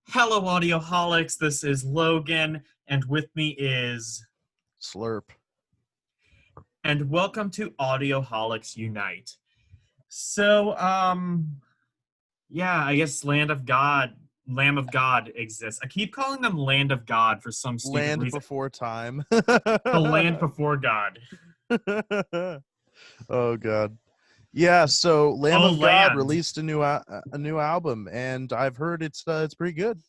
Hello, Audioholics. This is Logan, and with me is. Slurp. And welcome to Audioholics Unite. So, yeah, I guess Lamb of God exists. I keep calling them Land of God for some stupid Land reason. Before Time. The land before God. Oh God. Yeah, so Lamb Oh, of God land. released a new album, and I've heard it's pretty good.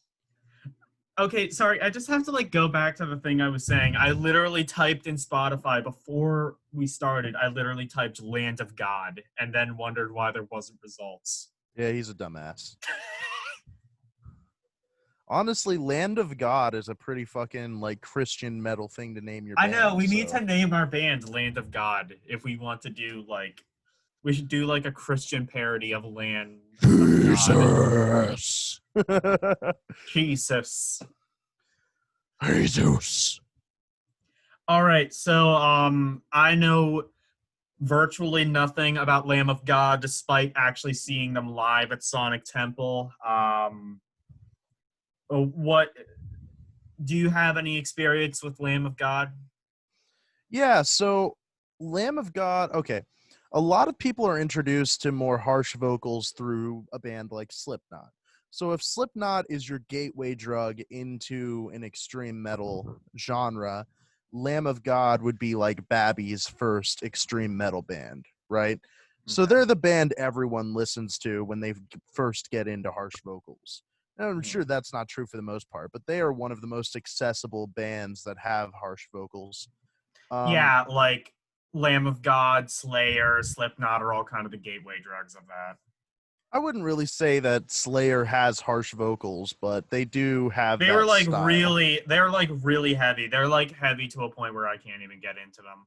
Okay, sorry, I just have to go back to the thing I was saying. I literally typed in Spotify before we started. I literally typed Land of God and then wondered why there wasn't results. Yeah, he's a dumbass. Honestly, Land of God is a pretty fucking Christian metal thing to name your I know, band. we need to So name our band Land of God if we want to do we should do a Christian parody of Land of God. Jesus. Jesus. Jesus. All right, so I know virtually nothing about Lamb of God despite actually seeing them live at Sonic Temple. What do you have any experience with Lamb of God? Yeah, so Lamb of God, okay. A lot of people are introduced to more harsh vocals through a band like Slipknot. So if Slipknot is your gateway drug into an extreme metal genre, Lamb of God would be like Babby's first extreme metal band, right? So Okay. they're the band everyone listens to when they first get into harsh vocals. And I'm sure that's not true for the most part, but they are one of the most accessible bands that have harsh vocals. Um, Yeah, like Lamb of God, Slayer, Slipknot are all kind of the gateway drugs of that. I wouldn't really say that Slayer has harsh vocals, but they do have They were that style. really heavy. They're heavy to a point where I can't even get into them.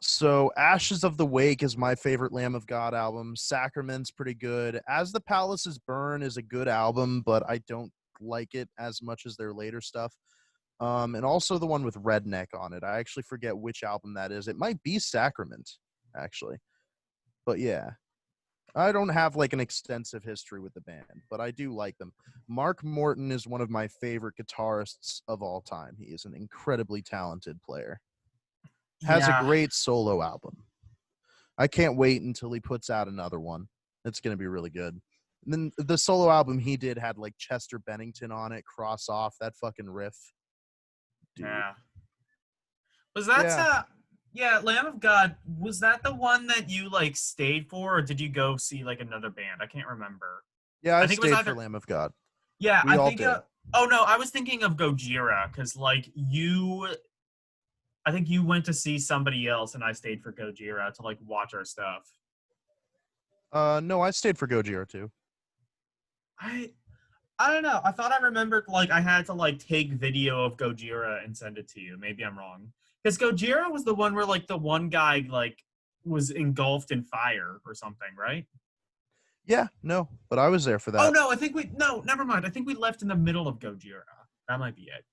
So Ashes of the Wake is my favorite Lamb of God album. Sacrament's pretty good. As the Palaces Burn is a good album, but I don't like it as much as their later stuff. And also the one with Redneck on it. I actually forget which album that is. It might be Sacrament, actually. But yeah. I don't have an extensive history with the band, but I do like them. Mark Morton is one of my favorite guitarists of all time. He is an incredibly talented player. Has a Yeah, great solo album. I can't wait until he puts out another one. It's going to be really good. And then the solo album he did had Chester Bennington on it, Cross Off, that fucking riff. Dude. yeah. Was that Yeah. yeah, Lamb of God, was that the one that you stayed for, or did you go see another band? I can't remember. Yeah, I I think it was stayed for either. Lamb of God. Yeah, We I all think did. oh no, I was thinking of Gojira because I think you went to see somebody else and I stayed for Gojira to watch our stuff. No, I stayed for Gojira too. I I don't know. I thought I remembered I had to take video of Gojira and send it to you. Maybe I'm wrong. Because Gojira was the one where the one guy was engulfed in fire or something, right? Yeah, no, but I was there for Oh that. no, I think we no, never mind. I think we left in the middle of Gojira. That might be it.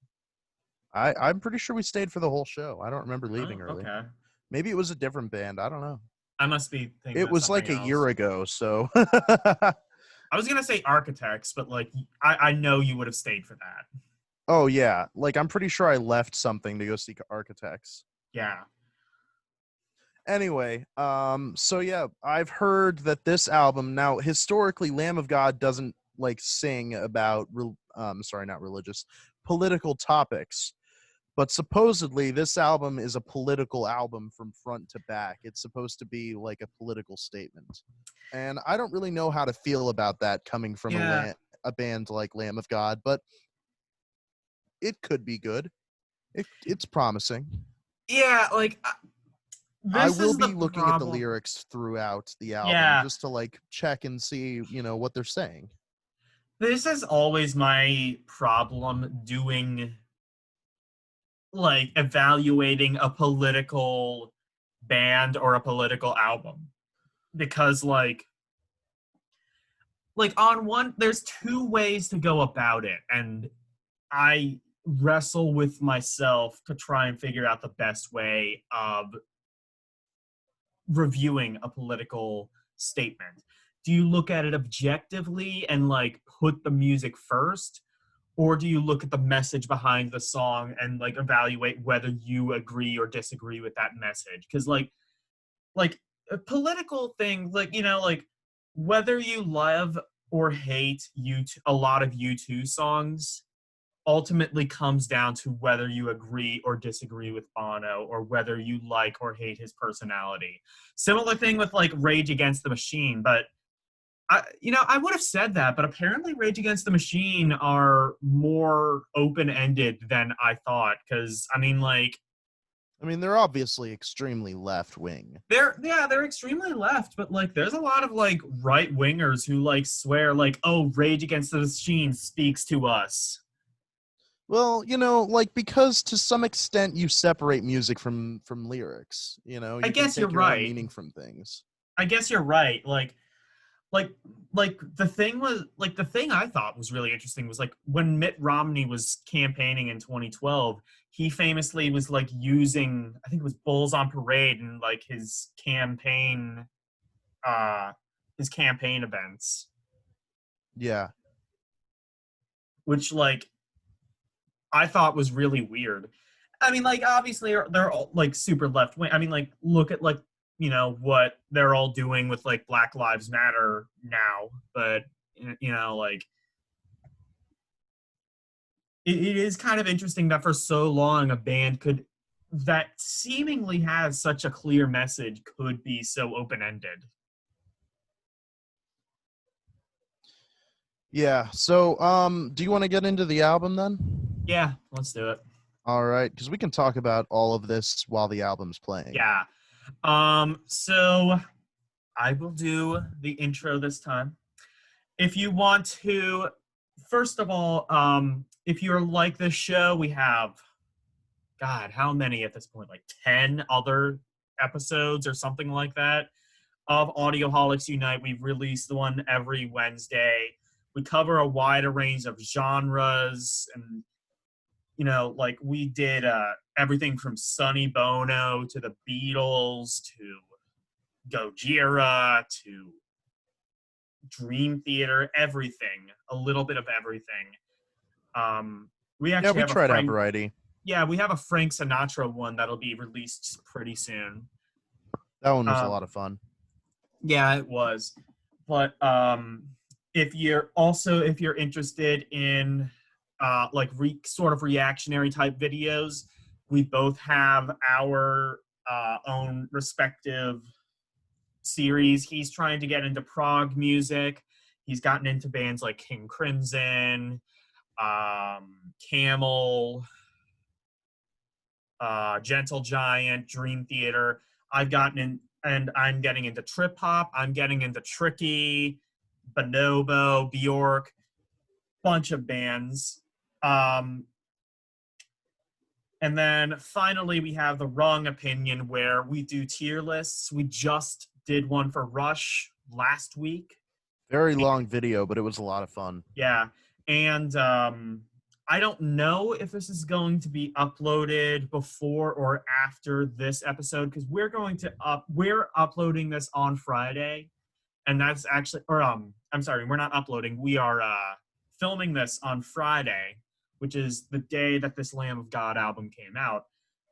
I'm pretty sure we stayed for the whole show. I don't remember Oh, leaving early. okay. Maybe it was a different band. I don't know. I must be thinking It of was something a year else. ago, so I was gonna say Architects, but I know you would have stayed for that. oh yeah, I'm pretty sure I left something to go see Architects. Yeah. Anyway, so yeah, I've heard that this album now historically Lamb of God doesn't sing about sorry, not religious, political topics. But supposedly this album is a political album from front to back. It's supposed to be a political statement. And I don't really know how to feel about that coming from Yeah. a band like Lamb of God, but it could be good. It's promising. Yeah, I this will is the be looking at the problem. lyrics throughout the album Yeah. just to check and see, what they're saying. This is always my problem doing evaluating a political band or a political album because on one there's two ways to go about it and I wrestle with myself to try and figure out the best way of reviewing a political statement do you look at it objectively and like put the music first, or do you look at the message behind the song and like evaluate whether you agree or disagree with that message? Because like a political thing, like, you know, like whether you love or hate a lot of U2 songs ultimately comes down to whether you agree or disagree with Bono, or whether you like or hate his personality. Similar thing with like Rage Against the Machine, but I would have said that, but apparently Rage Against the Machine are more open-ended than I thought. Because I mean, like, I mean, they're obviously extremely left wing. they're extremely left, but like, there's a lot of like right wingers who like swear like, oh, Rage Against the Machine speaks to us. Well, you know, like, because to some extent you separate music from lyrics. You know, I you can guess you're take your own right. meaning from things. I guess you're right. Like the thing I thought was really interesting was like when Mitt Romney was campaigning in 2012, he famously was like using, I think it was Bulls on Parade and like uh his campaign events, Yeah. which like I thought was really weird. I mean, like, obviously they're all like super left wing. I mean, like, look at like, you know, what they're all doing with like Black Lives Matter now, but you know, like, it is kind of interesting that for so long a band could that seemingly has such a clear message could be so open-ended. Yeah. So, do you want to get into the album then? Yeah, let's do it. All right, because we can talk about all of this while the album's playing. Yeah. So I will do the intro this time. If you want to, first of all, if you're like this show, we have, God, how many at this point? Like 10 other episodes or something like that of Audioholics Unite. We've released one every Wednesday. We cover a wider range of genres, and you know, like we did everything from Sonny Bono to the Beatles to Gojira to Dream Theater, everything, a little bit of everything. We Yeah, actually we have a try to have Frank, variety. yeah, we have a Frank Sinatra one that'll be released pretty soon. That one was a Um, lot of fun. yeah, it was. But if you're interested in like sort of reactionary type videos, we both have our own respective series. He's trying to get into prog music. He's gotten into bands like King Crimson, Camel, Gentle Giant, Dream Theater. I've gotten in, and I'm getting into trip hop. I'm getting into Tricky, Bonobo, Bjork, bunch of bands. Um, and then finally, we have the Wrong Opinion, where we do tier lists. We just did one for Rush last week. Very long video, but it was a lot of fun. Yeah. And I don't know if this is going to be uploaded before or after this episode, because we're uploading this on Friday, and that's actually, or I'm sorry, we're not uploading. We are filming this on Friday, which is the day that this Lamb of God album came out,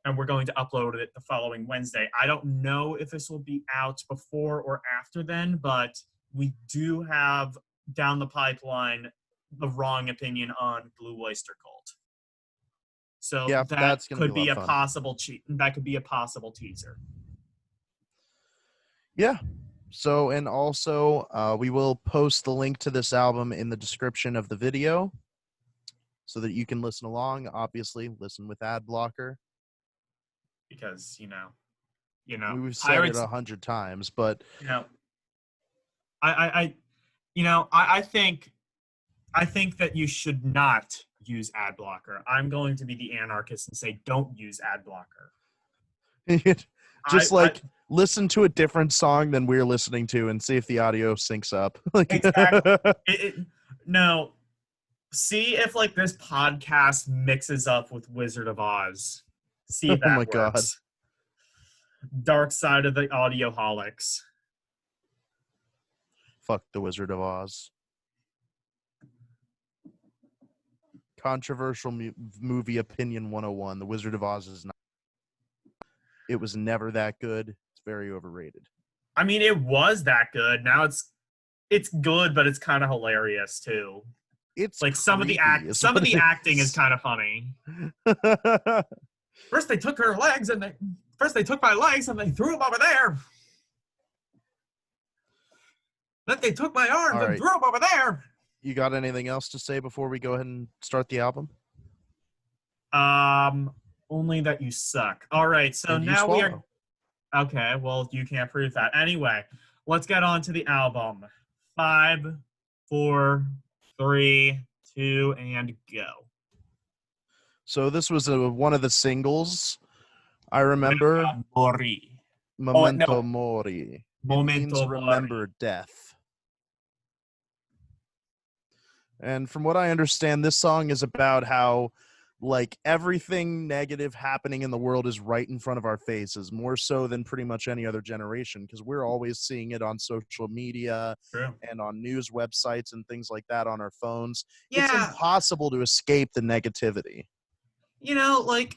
and we're going to upload it the following Wednesday. I don't know if this will be out before or after then, but we do have down the pipeline the Wrong Opinion on Blue Oyster Cult. So Yeah, that that's gonna be could a lot be of a fun. possible that could be a possible teaser. Yeah. So, and also, we will post the link to this album in the description of the video so that you can listen along. Obviously, listen with ad blocker. Because We've said it pirates, 100 times, but you know, I I think that you should not use ad blocker. I'm going to be the anarchist and say don't use ad blocker. just I like listen to a different song than we're listening to and see if the audio syncs up. Like, exactly no. See if like this podcast mixes up with Wizard of Oz. See if oh my that god. works. Dark side of the Audioholics. Fuck The Wizard of Oz. Controversial movie opinion 101. The Wizard of Oz is not. It was never that good. It's very overrated. I mean, it was that good. Now it's good, but it's kind of hilarious too. It's Like creepy, is some of what the it acting is is. kind of funny. First they took her legs and first they took my legs and they threw them over there. Then they took my arms All and right. threw them over there. You got anything else to say before we go ahead and start the album? Only that you suck. All right, so And you now we are swallow. okay. Well, you can't prove that. Anyway, let's get on to the album. 5, 4, 3, 2, and go. So this was one of the singles. I remember Mori. Oh Memento no, Mori. It means Momento Mori. remember death. And from what I understand, this song is about how like everything negative happening in the world is right in front of our faces, more so than pretty much any other generation, because we're always seeing it on social media True. and on news websites and things like that on our phones. It's Yeah, impossible to escape the negativity. you know, like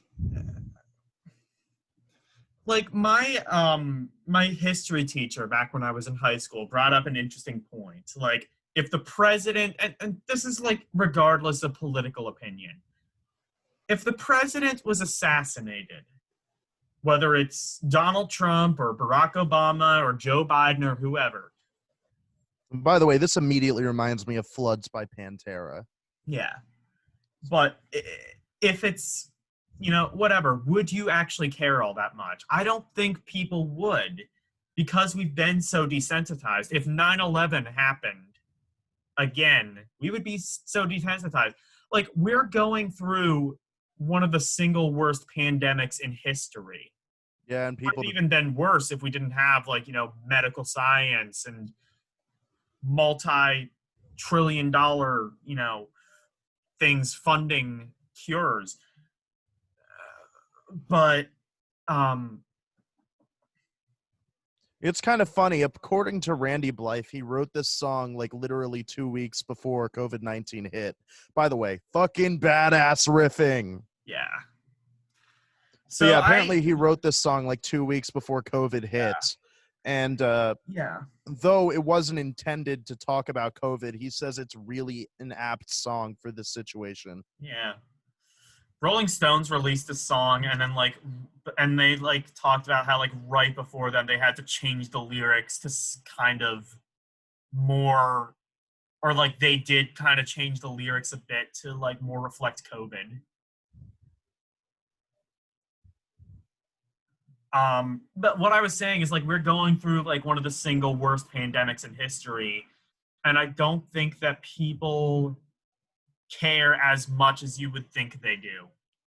my history teacher back when I was in high school brought up an interesting point. Like if the president and this is like regardless of political opinion, if the president was assassinated, whether it's Donald Trump or Barack Obama or Joe Biden or whoever, By the way, this immediately reminds me of Floods by Pantera. yeah. But if it's, whatever, would you actually care all that much? I don't think people would because we've been so desensitized. If 9/11 happened again, we would be so desensitized. Like, we're going through one of the single worst pandemics in history. Yeah, and It would people have even been worse if we didn't have, like, medical science and multi-trillion-dollar, things funding cures. But It's kind of funny. According to Randy Blythe, he wrote this song like literally 2 weeks before COVID-19 hit. By the way, fucking badass riffing. yeah. But So yeah, I apparently he wrote this song like 2 weeks before COVID hit. And yeah. though it wasn't intended to talk about COVID, he says it's really an apt song for this situation. Yeah. Rolling Stones released a song and they like talked about how like right before then they had to change the lyrics to kind of more or like they did kind of change the lyrics a bit to like more reflect COVID. But what I was saying is like we're going through like one of the single worst pandemics in history, and I don't think that people care as much as you would think they do.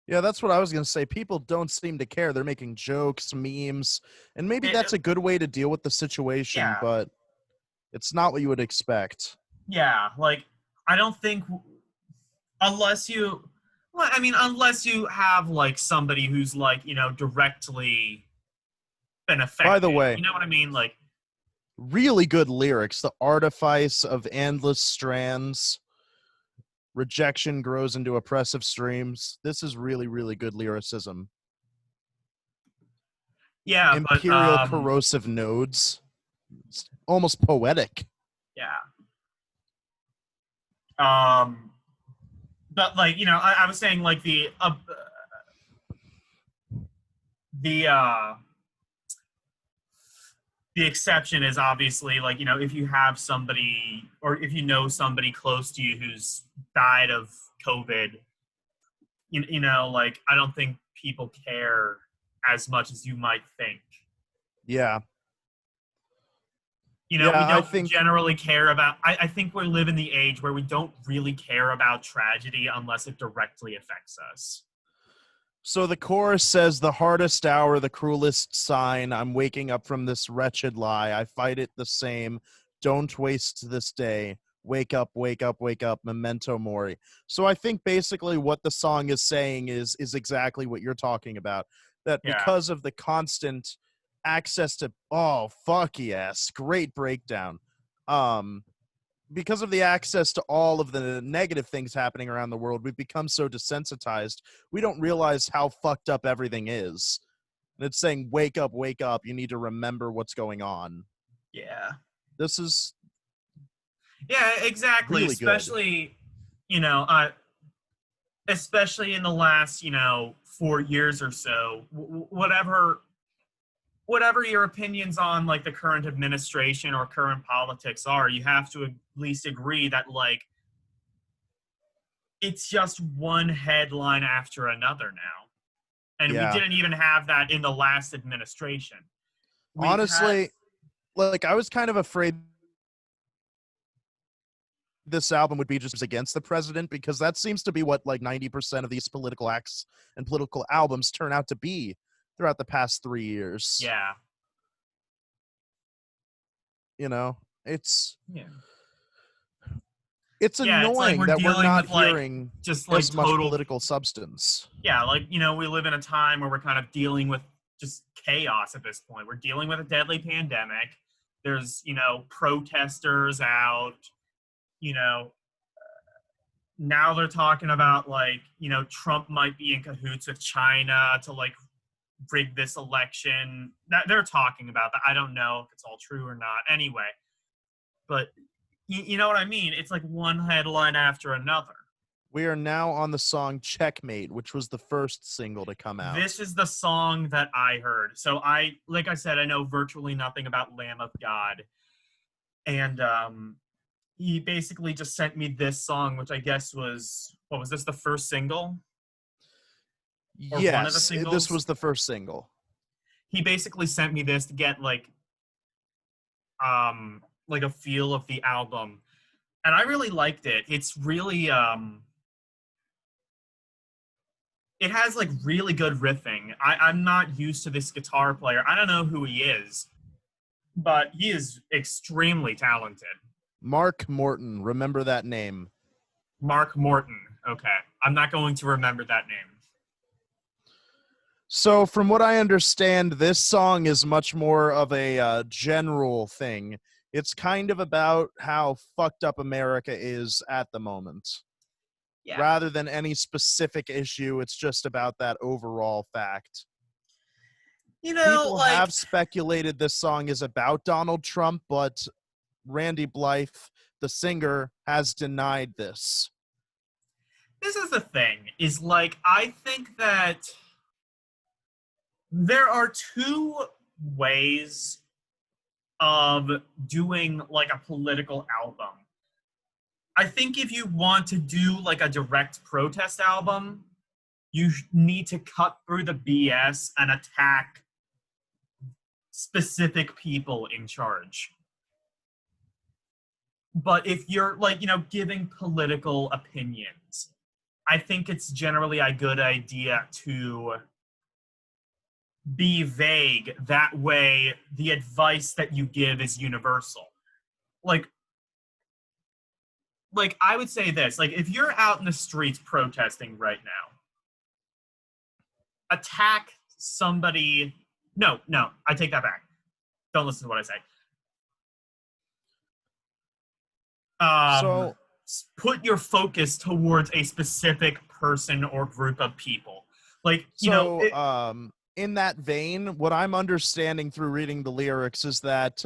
Yeah, that's what I was going to say. People don't seem to care. They're making jokes, memes, and maybe that's a good way to deal with the situation, Yeah, but it's not what you would expect. yeah. Like I don't think unless you, well, I mean, unless you have like somebody who's like directly been By the affected. way, You know what I mean? Like really good lyrics. The artifice of endless strands. Rejection grows into oppressive streams. This is really, really good lyricism. yeah, but Imperial corrosive nodes. It's almost poetic. yeah. But like I was saying like the the exception is obviously like if you have somebody or if you know somebody close to you who's died of COVID, like I don't think people care as much as you might think. Yeah. We Yeah, I don't think generally care about. I think we live in the age where we don't really care about tragedy unless it directly affects us. so. The chorus says, "The hardest hour, the cruelest sign. I'm waking up from this wretched lie. I fight it the same. Don't waste this day. Wake up, wake up, wake up. Memento mori." So I think basically what the song is saying is exactly what you're talking about. That Yeah, because of the constant access to, oh fuck yes, great breakdown. Um, because of the access to all of the negative things happening around the world, we've become so desensitized. We don't realize how fucked up everything is. And it's saying, wake up, wake up. You need to remember what's going on. Yeah. This is Yeah, exactly. really good. Especially, you know, especially in the last, 4 years or so, whatever your opinions on like the current administration or current politics are, you have to at least agree that like it's just one headline after another now. And we Yeah. didn't even have that in the last administration. We had Honestly, like, I was kind of afraid this album would be just against the president, because that seems to be what like 90% of these political acts and political albums turn out to be throughout the past 3 years. yeah. You know, it's Yeah. it's Yeah, it's like annoying we're that we're dealing not with like hearing just like as much total political substance. yeah, like we live in a time where we're kind of dealing with just chaos at this point. We're dealing with a deadly pandemic. There's, protesters out, you know, now they're talking about like, Trump might be in cahoots with China to like rig this election. That they're talking about that. I don't know if it's all true or not. Anyway, but you know what I mean? It's like one headline after another. We are now on the song Checkmate, which was the first single to come This out. is the song that I heard. So like I said, I know virtually nothing about Lamb of God. And he basically just sent me this song, which I guess was, what was this, the first single? Or one of the Yes, this singles? was the first single. He basically sent me this to get like a feel of the album. And I really liked it. It's really it has like really good riffing. I'm not used to this guitar player. I don't know who he is, but he is extremely talented. Mark Morton, remember that name. Mark Morton. Okay. I'm not going to remember that name. So, from what I understand, this song is much more of a general thing. It's kind of about how fucked up America is at the moment. Yeah. Rather than any specific issue, it's just about that overall fact. People Like, have speculated this song is about Donald Trump, but Randy Blythe, the singer, has denied this. this is the thing, is like, I think that there are two ways of doing like a political album. I think if you want to do like a direct protest album, you need to cut through the BS and attack specific people in charge. But if you're like, giving political opinions, I think it's generally a good idea to be vague. That way, the advice that you give is universal. Like, I would say this: like, if you're out in the streets protesting right now, attack somebody. No, I take that back. Don't listen to what I say. So, Put your focus towards a specific person or group of people. Like, in that vein, what I'm understanding through reading the lyrics is that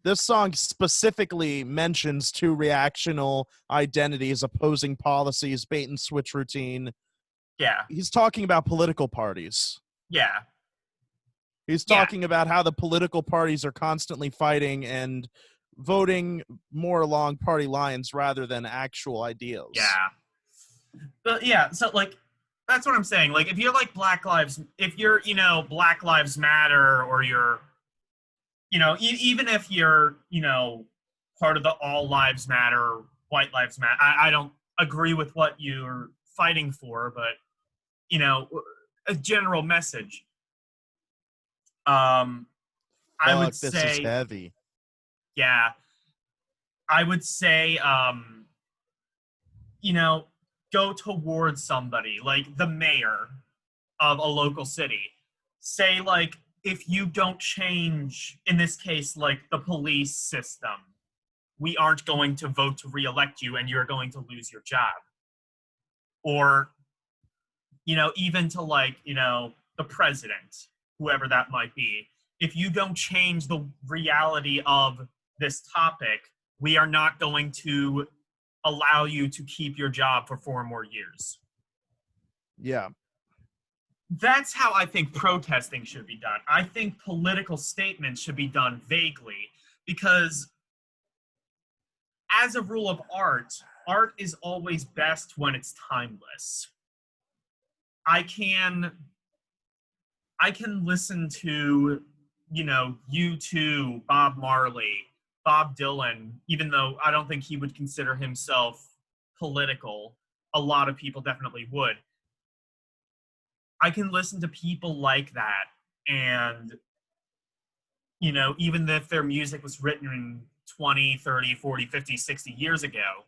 this song specifically mentions two reactional identities, opposing policies, bait and switch routine. yeah, He's talking about political parties. yeah, He's yeah, talking about how the political parties are constantly fighting and voting more along party lines rather than actual ideals. yeah. But yeah, so like that's what I'm saying. Like if you're like if you're, Black Lives Matter, or you're, even if you're, part of the All Lives Matter, White Lives Matter, I don't agree with what you're fighting for, but, you know, a general message. I would Fuck, this is say, heavy. yeah, I would say, you know, go towards somebody like the mayor of a local city. Say, like, if you don't change, in this case, like the police system, we aren't going to vote to reelect you and you're going to lose your job. Or, even to like, the president, whoever that might be. If you don't change the reality of this topic, we are not going to allow you to keep your job for 4 more years. Yeah. That's how I think protesting should be done. I think political statements should be done vaguely because, as a rule of art is always best when it's timeless. I can listen to, U2, Bob Marley, Bob Dylan, even though I don't think he would consider himself political. A lot of people definitely would. I can listen to people like that, and, even if their music was written 20, 30, 40, 50, 60 years ago,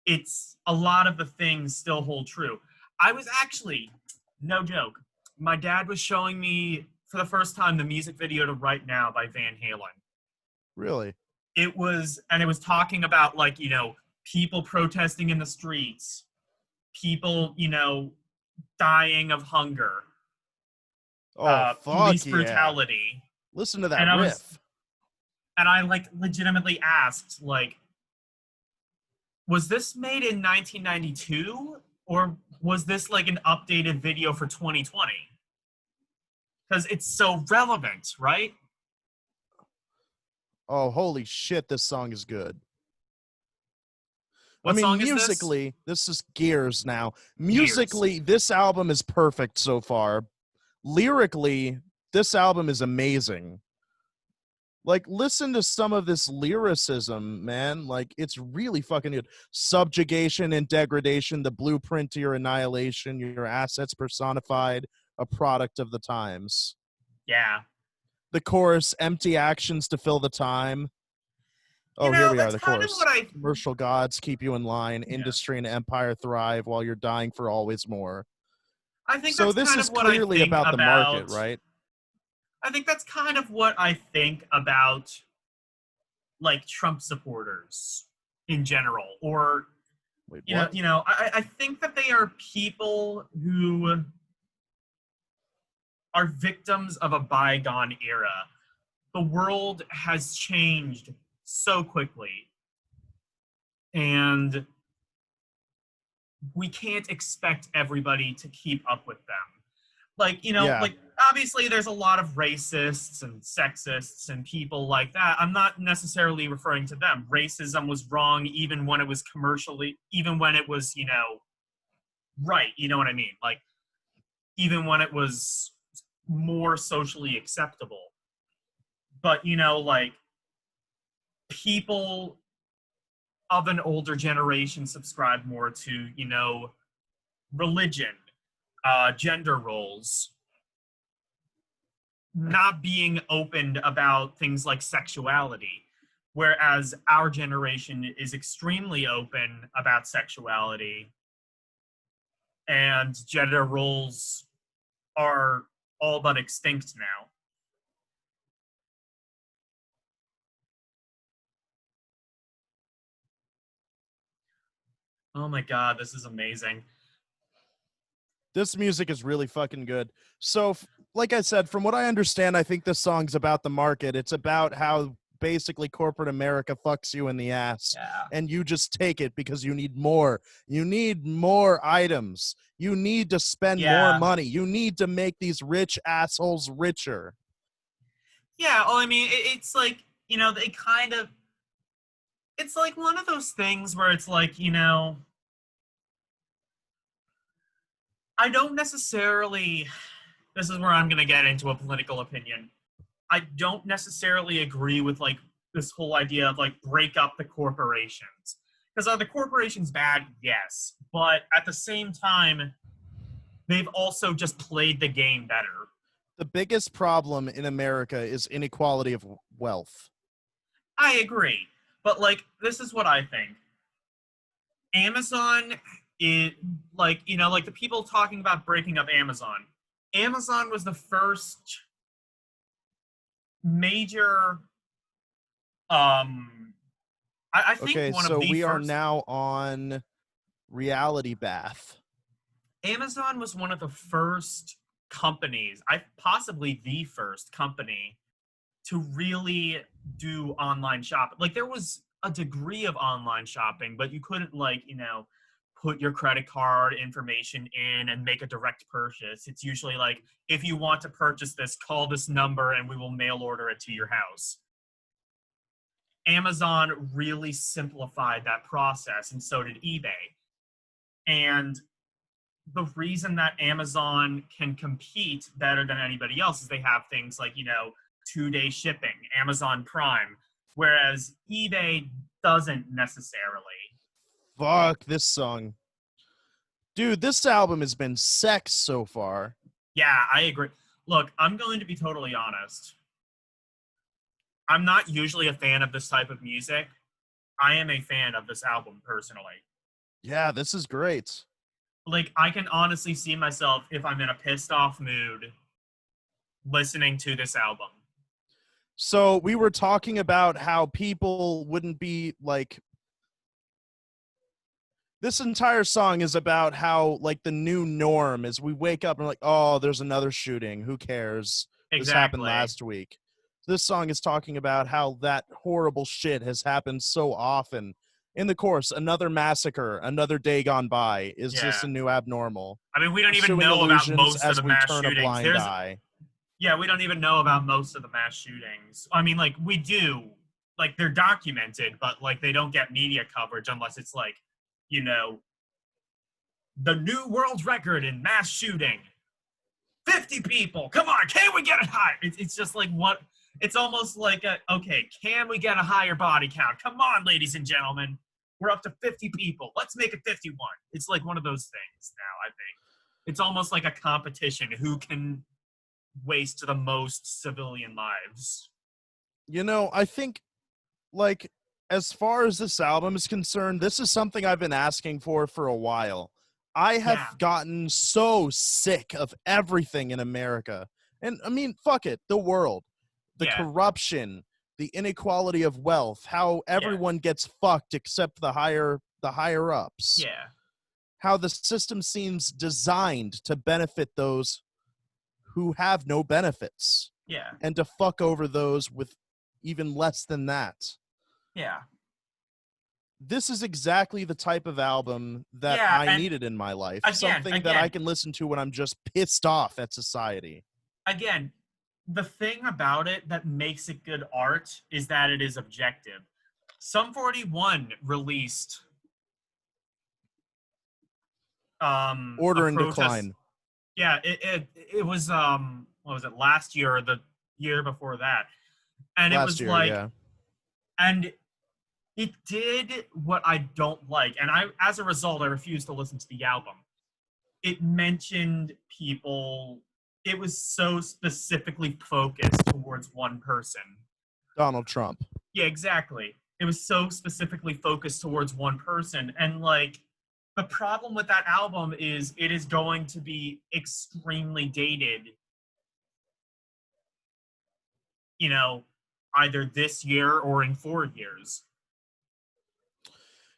it's a lot of the things still hold true. I was actually, no joke, my dad was showing me for the first time the music video to Right Now by Van Halen. Really? It was talking about, like, people protesting in the streets, people, dying of hunger, Oh, fuck police yeah. brutality. Listen to that And riff. I like legitimately asked, like, was this made in 1992 or was this like an updated video for 2020? Because it's so relevant, right? Oh, holy shit, this song is good. What song is this? Musically, this is Gears now. Gears. Musically, this album is perfect so far. Lyrically, this album is amazing. Like, listen to some of this lyricism, man. Like, it's really fucking good. Subjugation and degradation, the blueprint to your annihilation, your assets personified, a product of the times. Yeah. The chorus, empty actions to fill the time. Oh, here we are, that's the kind of chorus. what Commercial gods keep you in line. Yeah. Industry and empire thrive while you're dying for always more. I think So that's this kind is of what I clearly think about the market, right? I think that's kind of what I think about, like, Trump supporters in general, or Wait, what? I think that they are people who are victims of a bygone era. The world has changed so quickly, and we can't expect everybody to keep up with them. Like, Yeah. like, obviously there's a lot of racists and sexists and people like that. I'm not necessarily referring to them. Racism was wrong even when it was even when it was, right. You know what I mean? Like, even when it was more socially acceptable. But, like, people of an older generation subscribe more to, religion, gender roles, not being open about things like sexuality, whereas our generation is extremely open about sexuality, and gender roles are all but extinct now. Oh my god, this is amazing. This music is really fucking good. So, like I said, from what I understand, I think this song's about the market. It's about how basically corporate America fucks you in the ass. Yeah. And you just take it because you need more. You need more items. You need to spend more money. You need to make these rich assholes richer. Yeah, well, I mean, it's like, they kind of, it's like one of those things where it's like, I don't necessarily, this is where I'm going to get into a political opinion. I don't necessarily agree with, like, this whole idea of, like, break up the corporations. Because are the corporations bad? Yes. But at the same time, they've also just played the game better. The biggest problem in America is inequality of wealth. I agree. But, like, this is what I think. Amazon is, like, like the people talking about breaking up Amazon. Amazon was the first major Um, I think Okay, one of so the we are first. now on Reality Bath. Amazon was one of the first companies, I possibly the first company to really do online shopping. Like there was a degree of online shopping, but you couldn't like, put your credit card information in and make a direct purchase. It's usually like if you want to purchase this, call this number and we will mail order it to your house. Amazon really simplified that process and so did eBay. And the reason that Amazon can compete better than anybody else is they have things like, 2-day shipping, Amazon Prime, whereas eBay doesn't necessarily. Fuck this song. Dude, this album has been sex so far. Yeah, I agree. Look, I'm going to be totally honest. I'm not usually a fan of this type of music. I am a fan of this album personally. Yeah, this is great. Like, I can honestly see myself if I'm in a pissed off mood listening to this album. So we were talking about how people wouldn't be like, this entire song is about how like the new norm is we wake up and we're like, oh, there's another shooting. Who cares? This happened Exactly. last week. This song is talking about how that horrible shit has happened so often. In the course, another massacre, another day gone by. Is this Yeah. a new abnormal? I mean, we don't even Pursuing know about illusions most of as the we mass turn a shootings. blind eye. Yeah, we don't even know about most of the mass shootings. I mean, like, we do. Like, they're documented, but, like, they don't get media coverage unless it's, like, you know, the new world record in mass shooting. 50 people. Come on, can we get it higher? It's just like what? It's almost like, okay, can we get a higher body count? Come on, ladies and gentlemen. We're up to 50 people. Let's make it 51. It's like one of those things now, I think. It's almost like a competition who can waste the most civilian lives. You know, I think, like, as far as this album is concerned, this is something I've been asking for a while. I have Yeah, gotten so sick of everything in America. And I mean, fuck it, the world, the yeah, corruption, the inequality of wealth, how yeah, everyone gets fucked except the higher ups. yeah, How the system seems designed to benefit those who have no benefits yeah, and to fuck over those with even less than that. yeah, This is exactly the type of album that yeah. I And needed in my life. again, Something that I again, can listen to when I'm just pissed off at society. again, the thing about it that makes it good art is that it is objective. Sum 41 released a Order and protest. Decline Yeah, it was what was it, last year or the year before that? And it last was year, like, yeah. and it did what I don't like, and I, as a result, I refused to listen to the album. It mentioned people. It was so specifically focused towards one person. Donald Trump. Yeah, exactly. It was so specifically focused towards one person. And like the problem with that album is it is going to be extremely dated, you know, either this year or in 4 years.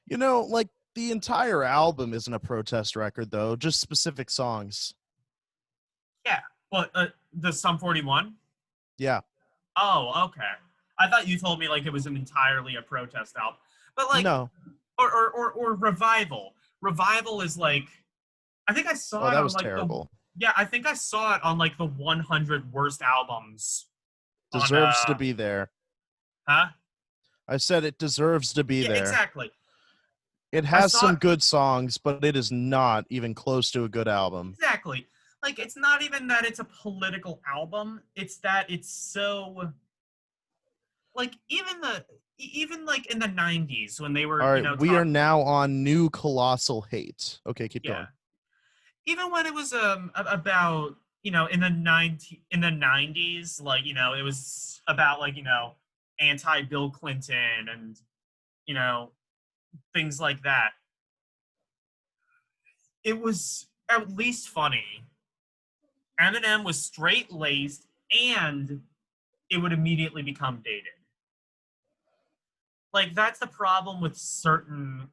You know, like the entire album isn't a protest record, though, just specific songs. Yeah. But the Sum 41? Yeah. Oh, okay. I thought you told me like it was entirely a protest album. But like No. or Revival. Revival is like I think I Oh, saw it that on was like the terrible. yeah, I think I saw it on like the 100 worst albums on Deserves to be there. huh? I said it deserves to be Yeah, there. exactly. It I has saw some it good songs, but it is not even close to a good album. exactly. Like it's not even that it's a political album, it's that it's so like even like in the 90s when they were, All right, we are talking now on New Colossal Hate. Okay, keep yeah. going. Even when it was about, in the 90s, like, it was about like, anti Bill Clinton and, you know, things like that. It was at least funny. Eminem was straight laced and it would immediately become dated. like that's the problem with certain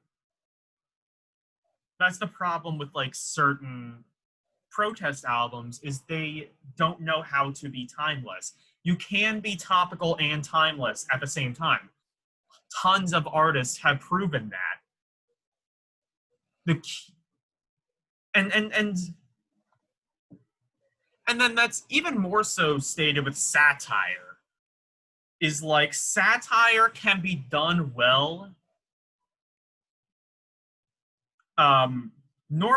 that's the problem with like certain protest albums is they don't know how to be timeless. You can be topical and timeless at the same time. Tons of artists have proven that. The key, and then that's even more so stated with satire. Is like satire can be done well. Norm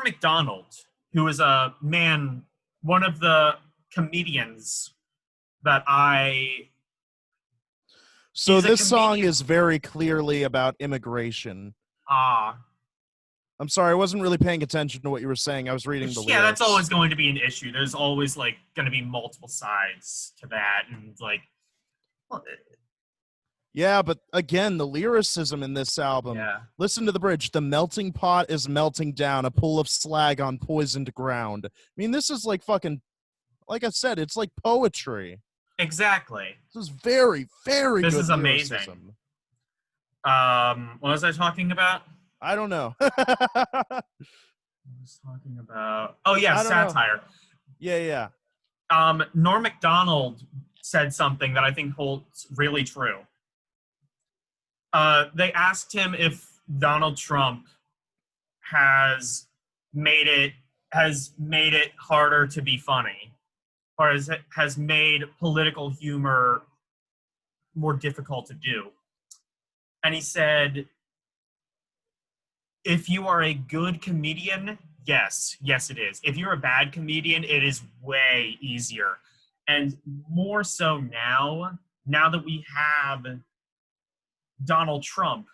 Macdonald, who is a man, one of the comedians that I. So He's a this song comedian. is very clearly about immigration. Ah, I'm sorry, I wasn't really paying attention to what you were saying. I was reading the yeah, that's lyrics. always going to be an issue. There's always like going to be multiple sides to that, and like, well, Yeah, but again, the lyricism in this album. yeah, Listen to the bridge. The melting pot is melting down, a pool of slag on poisoned ground. I mean, this is like fucking, like I said, it's like poetry. exactly. This is very, very This good is amazing. lyricism. What was I talking about? I don't know. I was talking about. Oh yeah, I don't know. satire. Yeah. Norm Macdonald said something that I think holds really true. They asked him if Donald Trump has made it harder to be funny, or has made political humor more difficult to do. And he said, if you are a good comedian, yes, it is. If you're a bad comedian, it is way easier. And more so now that we have Donald Trump,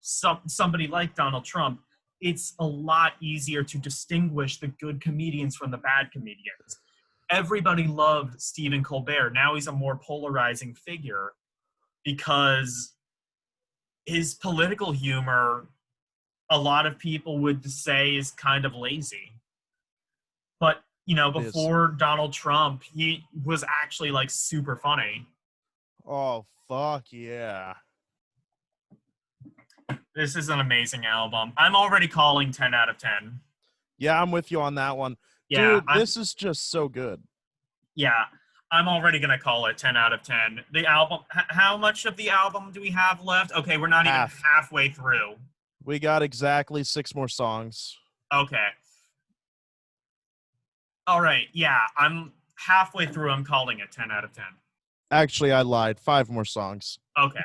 somebody like Donald Trump, it's a lot easier to distinguish the good comedians from the bad comedians. Everybody loved Stephen Colbert. Now he's a more polarizing figure because his political humor, a lot of people would say, is kind of lazy. But, It is. before Donald Trump, he was actually like super funny. Oh, fuck yeah. This is an amazing album. I'm already calling 10 out of 10. Yeah, I'm with you on that one. Yeah, Dude, this is just so good. yeah, I'm already going to call it 10 out of 10. The album, how much of the album do we have left? Okay, we're not even halfway through. We got exactly 6 more songs. Okay. All right, yeah, I'm halfway through. I'm calling it 10 out of 10. Actually, I lied. 5 more songs. Okay.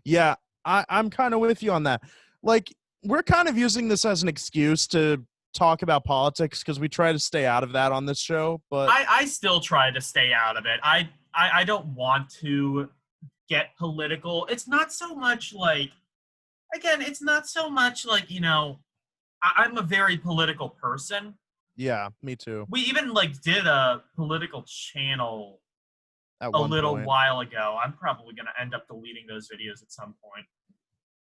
Yeah, I'm kind of with you on that. Like, we're kind of using this as an excuse to talk about politics because we try to stay out of that on this show. But I still try to stay out of it. I don't want to get political. It's not so much like, again, it's not so much like, I'm a very political person. yeah, me too. We even like did a political channel At a one little point, while ago. I'm probably going to end up deleting those videos at some point.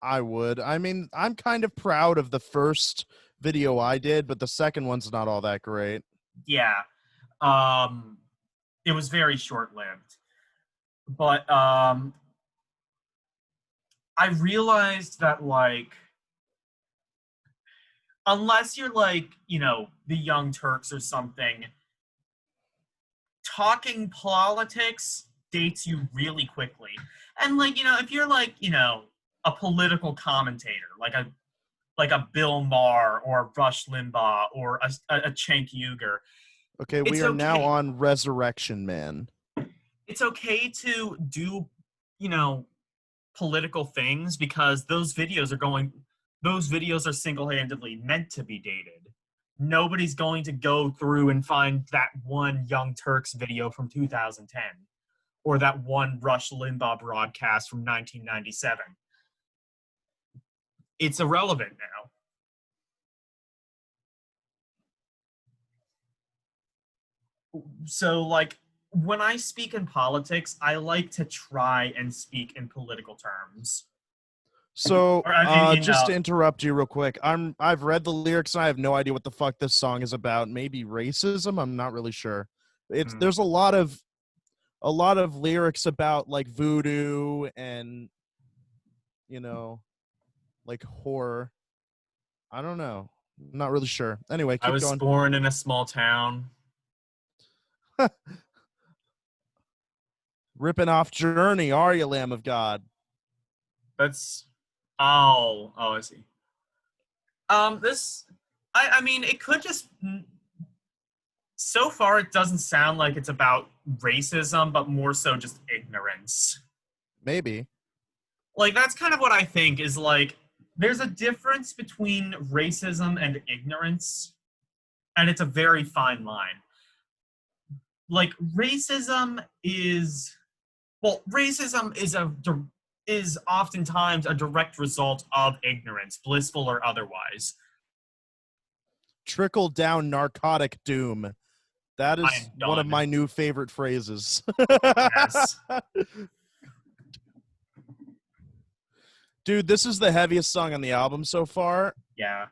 I would. I mean, I'm kind of proud of the first video I did, but the second one's not all that great. Yeah. It was very short-lived. But I realized that, like, unless you're like, the Young Turks or something, talking politics dates you really quickly. And like, if you're like, a political commentator, like a Bill Maher or a Rush Limbaugh or a Cenk Uygur, Okay, we it's are now okay. on Resurrection Man. It's okay to do, political things because those videos are single-handedly meant to be dated. Nobody's going to go through and find that one Young Turks video from 2010 or that one Rush Limbaugh broadcast from 1997. It's irrelevant now. So, like, when I speak in politics, I like to try and speak in political terms. So, Or just to interrupt you real quick, I've read the lyrics and I have no idea what the fuck this song is about. Maybe racism. I'm not really sure. There's a lot of lyrics about like voodoo and like horror. I don't know. I'm not really sure. Anyway, I keep was going. born in a small town. Ripping off Journey, are you, Lamb of God? That's I see. This, I mean, it could just. So far, it doesn't sound like it's about racism, but more so just ignorance. Maybe. Like that's kind of what I think is like. There's a difference between racism and ignorance, and it's a very fine line. Like racism is oftentimes a direct result of ignorance, blissful or otherwise. Trickle down narcotic doom. That I is am one of done. my new favorite phrases. Yes. Dude, this is the heaviest song on the album so far. Yeah.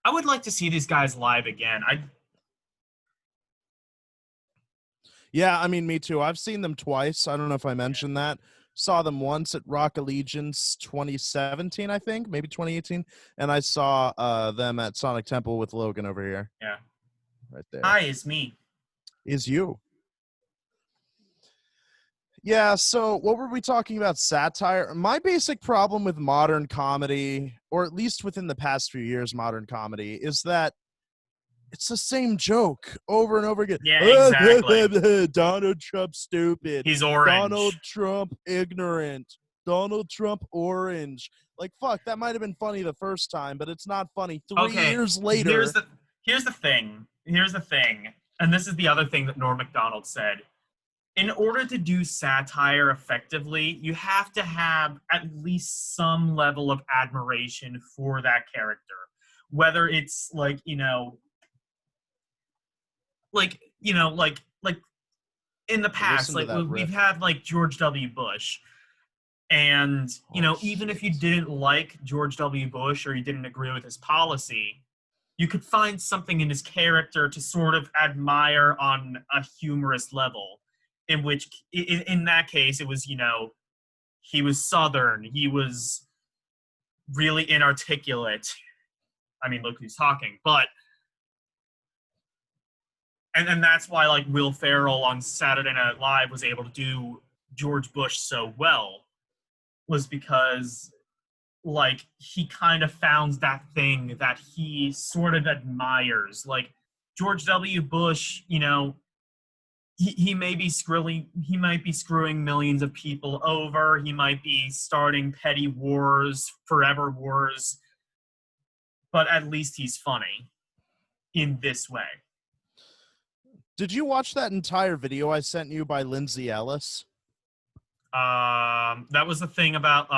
I would like to see these guys live again. Yeah, I mean, me too. I've seen them twice. I don't know if I mentioned that. Saw them once at Rock Allegiance 2017, I think, maybe 2018. And I saw them at Sonic Temple with Logan over here. Yeah. Right there. Hi, it's me. Is you. Yeah, so what were we talking about? Satire? My basic problem with modern comedy, or at least within the past few years, modern comedy, is that it's the same joke over and over again. Yeah, exactly. Donald Trump stupid. He's orange. Donald Trump ignorant. Donald Trump orange. Like, fuck, that might have been funny the first time, but it's not funny 3 years later. Here's the thing. And this is the other thing that Norm Macdonald said. In order to do satire effectively, you have to have at least some level of admiration for that character. Whether it's like in the past, like we've had like George W. Bush. And, even if you didn't like George W. Bush or you didn't agree with his policy, you could find something in his character to sort of admire on a humorous level. In that case, it was, he was Southern. He was really inarticulate. I mean, look who's talking. But, and that's why, like, Will Ferrell on Saturday Night Live was able to do George Bush so well, was because, like, he kind of found that thing that he sort of admires. Like, George W. Bush, he might be screwing millions of people over. He might be starting petty wars, forever wars, but at least he's funny in this way. Did you watch that entire video I sent you by Lindsay Ellis? That was the thing about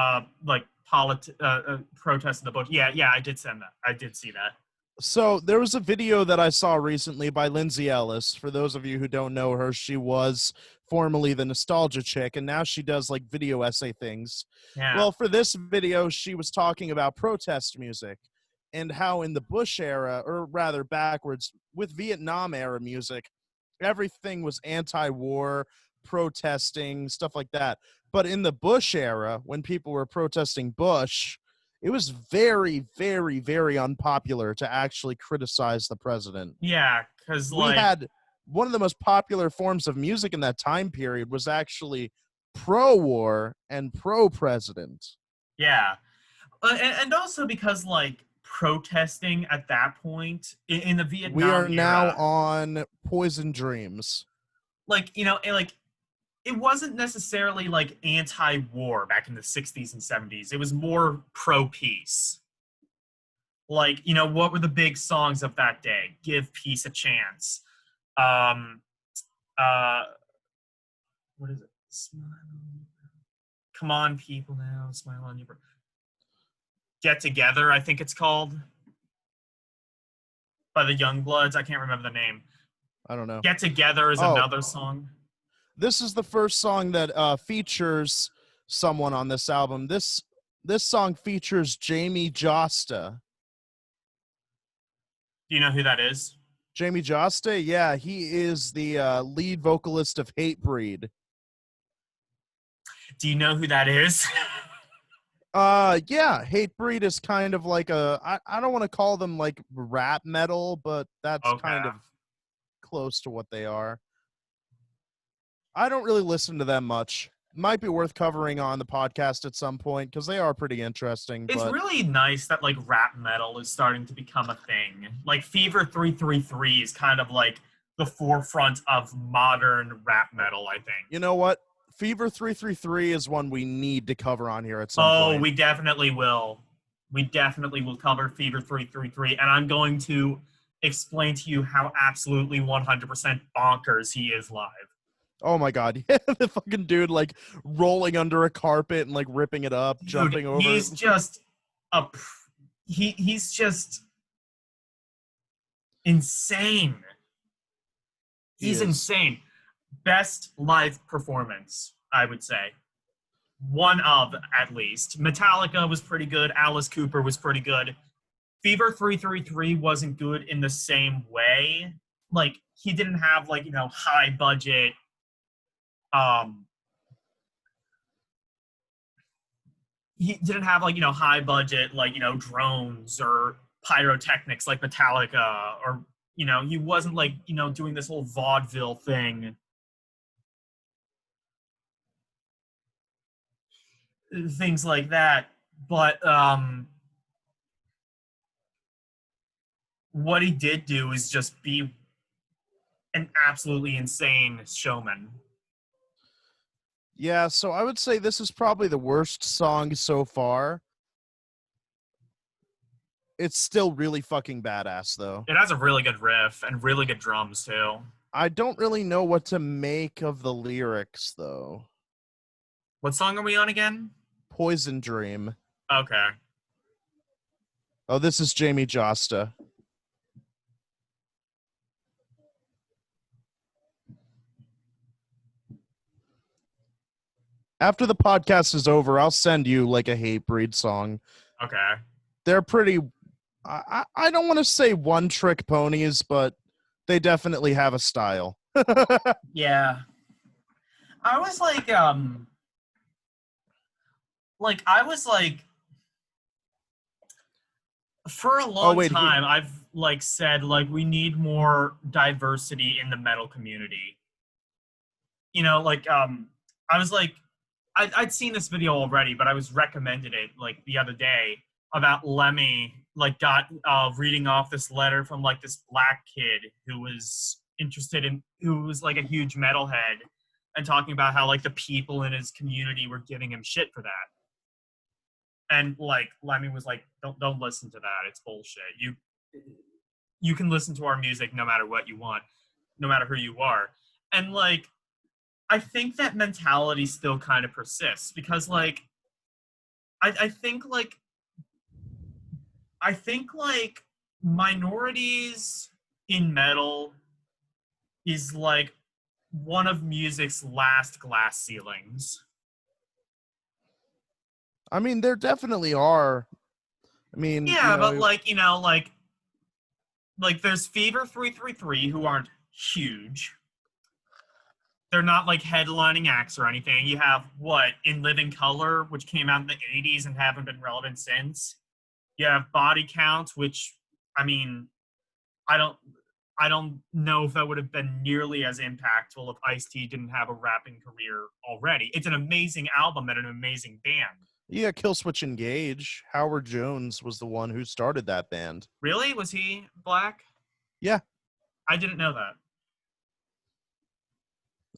protest in the bush. Yeah, I did send that. I did see that. So there was a video that I saw recently by Lindsay Ellis. For those of you who don't know her, she was formerly the Nostalgia Chick, and now she does like video essay things. Yeah. Well, for this video, she was talking about protest music and how in the Bush era, or rather backwards, with Vietnam era music, everything was anti-war, protesting, stuff like that. But in the Bush era, when people were protesting Bush, it was very, very, very unpopular to actually criticize the president. Yeah, because we had one of the most popular forms of music in that time period was actually pro-war and pro-president. Yeah, and also because like protesting at that point in the Vietnam we are era, now on Poison Dreams. Like, it wasn't necessarily like anti-war back in the 60s and 70s. It was more pro-peace. Like, what were the big songs of that day? Give Peace a Chance. What is it? Smile. Come on, people now. Smile on your... Get Together, I think it's called. By the Youngbloods. I can't remember the name. I don't know. Get Together is another song. This is the first song that features someone on this album. This song features Jamie Josta. Do you know who that is? Jamie Josta? Yeah, he is the lead vocalist of Hatebreed. Do you know who that is? Yeah, Hatebreed is kind of like I don't want to call them like rap metal, but that's Okay. kind of close to what they are. I don't really listen to them much. Might be worth covering on the podcast at some point because they are pretty interesting, It's but really nice that like rap metal is starting to become a thing. Like Fever 333 is kind of like the forefront of modern rap metal, I think. you know what? Fever 333 is one we need to cover on here at some Oh, point. we definitely will. We definitely will cover Fever 333, and I'm going to explain to you how absolutely 100% bonkers he is live. Oh my god, yeah, the fucking dude like rolling under a carpet and like ripping it up, Dude, jumping over it. he's just a he's just insane. He He's is. insane. Best live performance, I would say. One of, at least. Metallica was pretty good. Alice Cooper was pretty good. Fever 333 wasn't good in the same way. Like, he didn't have, like, high budget, um, he didn't have, like, high budget, like, drones or pyrotechnics like Metallica, or, he wasn't, like, doing this whole vaudeville thing, things like that. But what he did do is just be an absolutely insane showman. Yeah, so I would say this is probably the worst song so far. It's still really fucking badass though. It has a really good riff and really good drums too. I don't really know what to make of the lyrics though. What song are we on again? Poison Dream. Okay. Oh, this is Jamie Josta. After the podcast is over, I'll send you like a Hatebreed song. Okay. They're pretty. I don't want to say one trick ponies, but they definitely have a style. Yeah. I was I was like for a Oh long wait, time I've like said like we need more diversity in the metal community. I was like I'd seen this video already, but I was recommended it like the other day about Lemmy like got reading off this letter from like this black kid who was like a huge metalhead, and talking about how like the people in his community were giving him shit for that. And like Lemmy was like, don't listen to that. It's bullshit. You can listen to our music no matter what you want, no matter who you are. And like I think that mentality still kind of persists because like I think like minorities in metal is like one of music's last glass ceilings. I mean, there definitely are. I mean, Yeah, but like there's Fever 333 who aren't huge. They're not like headlining acts or anything. You have what In Living Color, which came out in the 80s and haven't been relevant since. You have Body Count, which I mean, I don't I don't know if that would have been nearly as impactful if Ice-T didn't have a rapping career already. It's an amazing album and an amazing band. yeah, Killswitch Engage. Howard Jones was the one who started that band. Really? Was he black? Yeah. I didn't know that.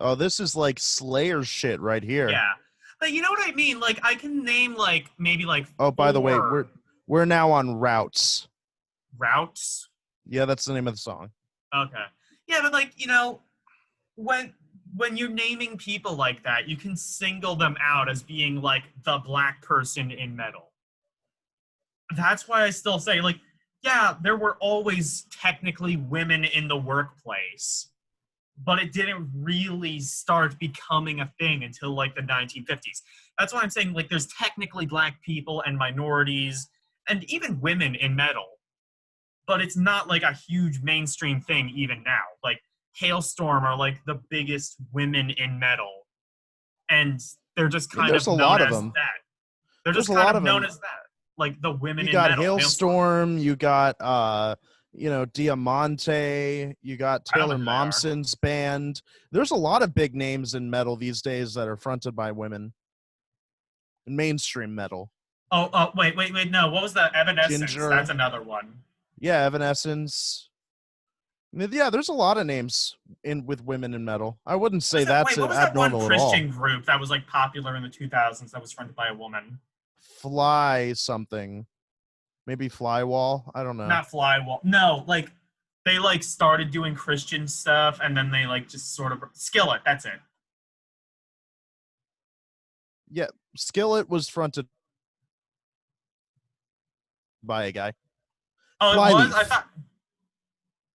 Oh, this is like Slayer shit right here. Yeah. But you know what I mean? Like I can name like maybe like Oh, by the way, four we're now on Routes. routes. Yeah, that's the name of the song. Okay. Yeah, but like, when you're naming people like that, you can single them out as being like the black person in metal. That's why I still say like, yeah, there were always technically women in the workplace, but it didn't really start becoming a thing until like the 1950s. That's why I'm saying like there's technically black people and minorities and even women in metal, but it's not like a huge mainstream thing even now. Like Hailstorm are like the biggest women in metal, and they're just I mean, kind there's of a known lot of as them. that. They're There's just a kind lot of of known them. as that, like the women You in got metal. Hailstorm. Hailstorm, you got Diamante, you got I don't know Taylor who they are. Momsen's band. There's a lot of big names in metal these days that are fronted by women in mainstream metal. Wait. No, what was the Evanescence? That's Ginger, another one. yeah, Evanescence. Yeah, there's a lot of names in with women in metal. I wouldn't say that's What was that one abnormal at all. Christian group that was like popular in the 2000s that was fronted by a woman? Fly something, maybe Flywall. I don't know. Not Flywall. No, like they like started doing Christian stuff and then they like just sort of Skillet. That's it. Yeah, Skillet was fronted by a guy. Oh, it was. I Flyleaf. thought.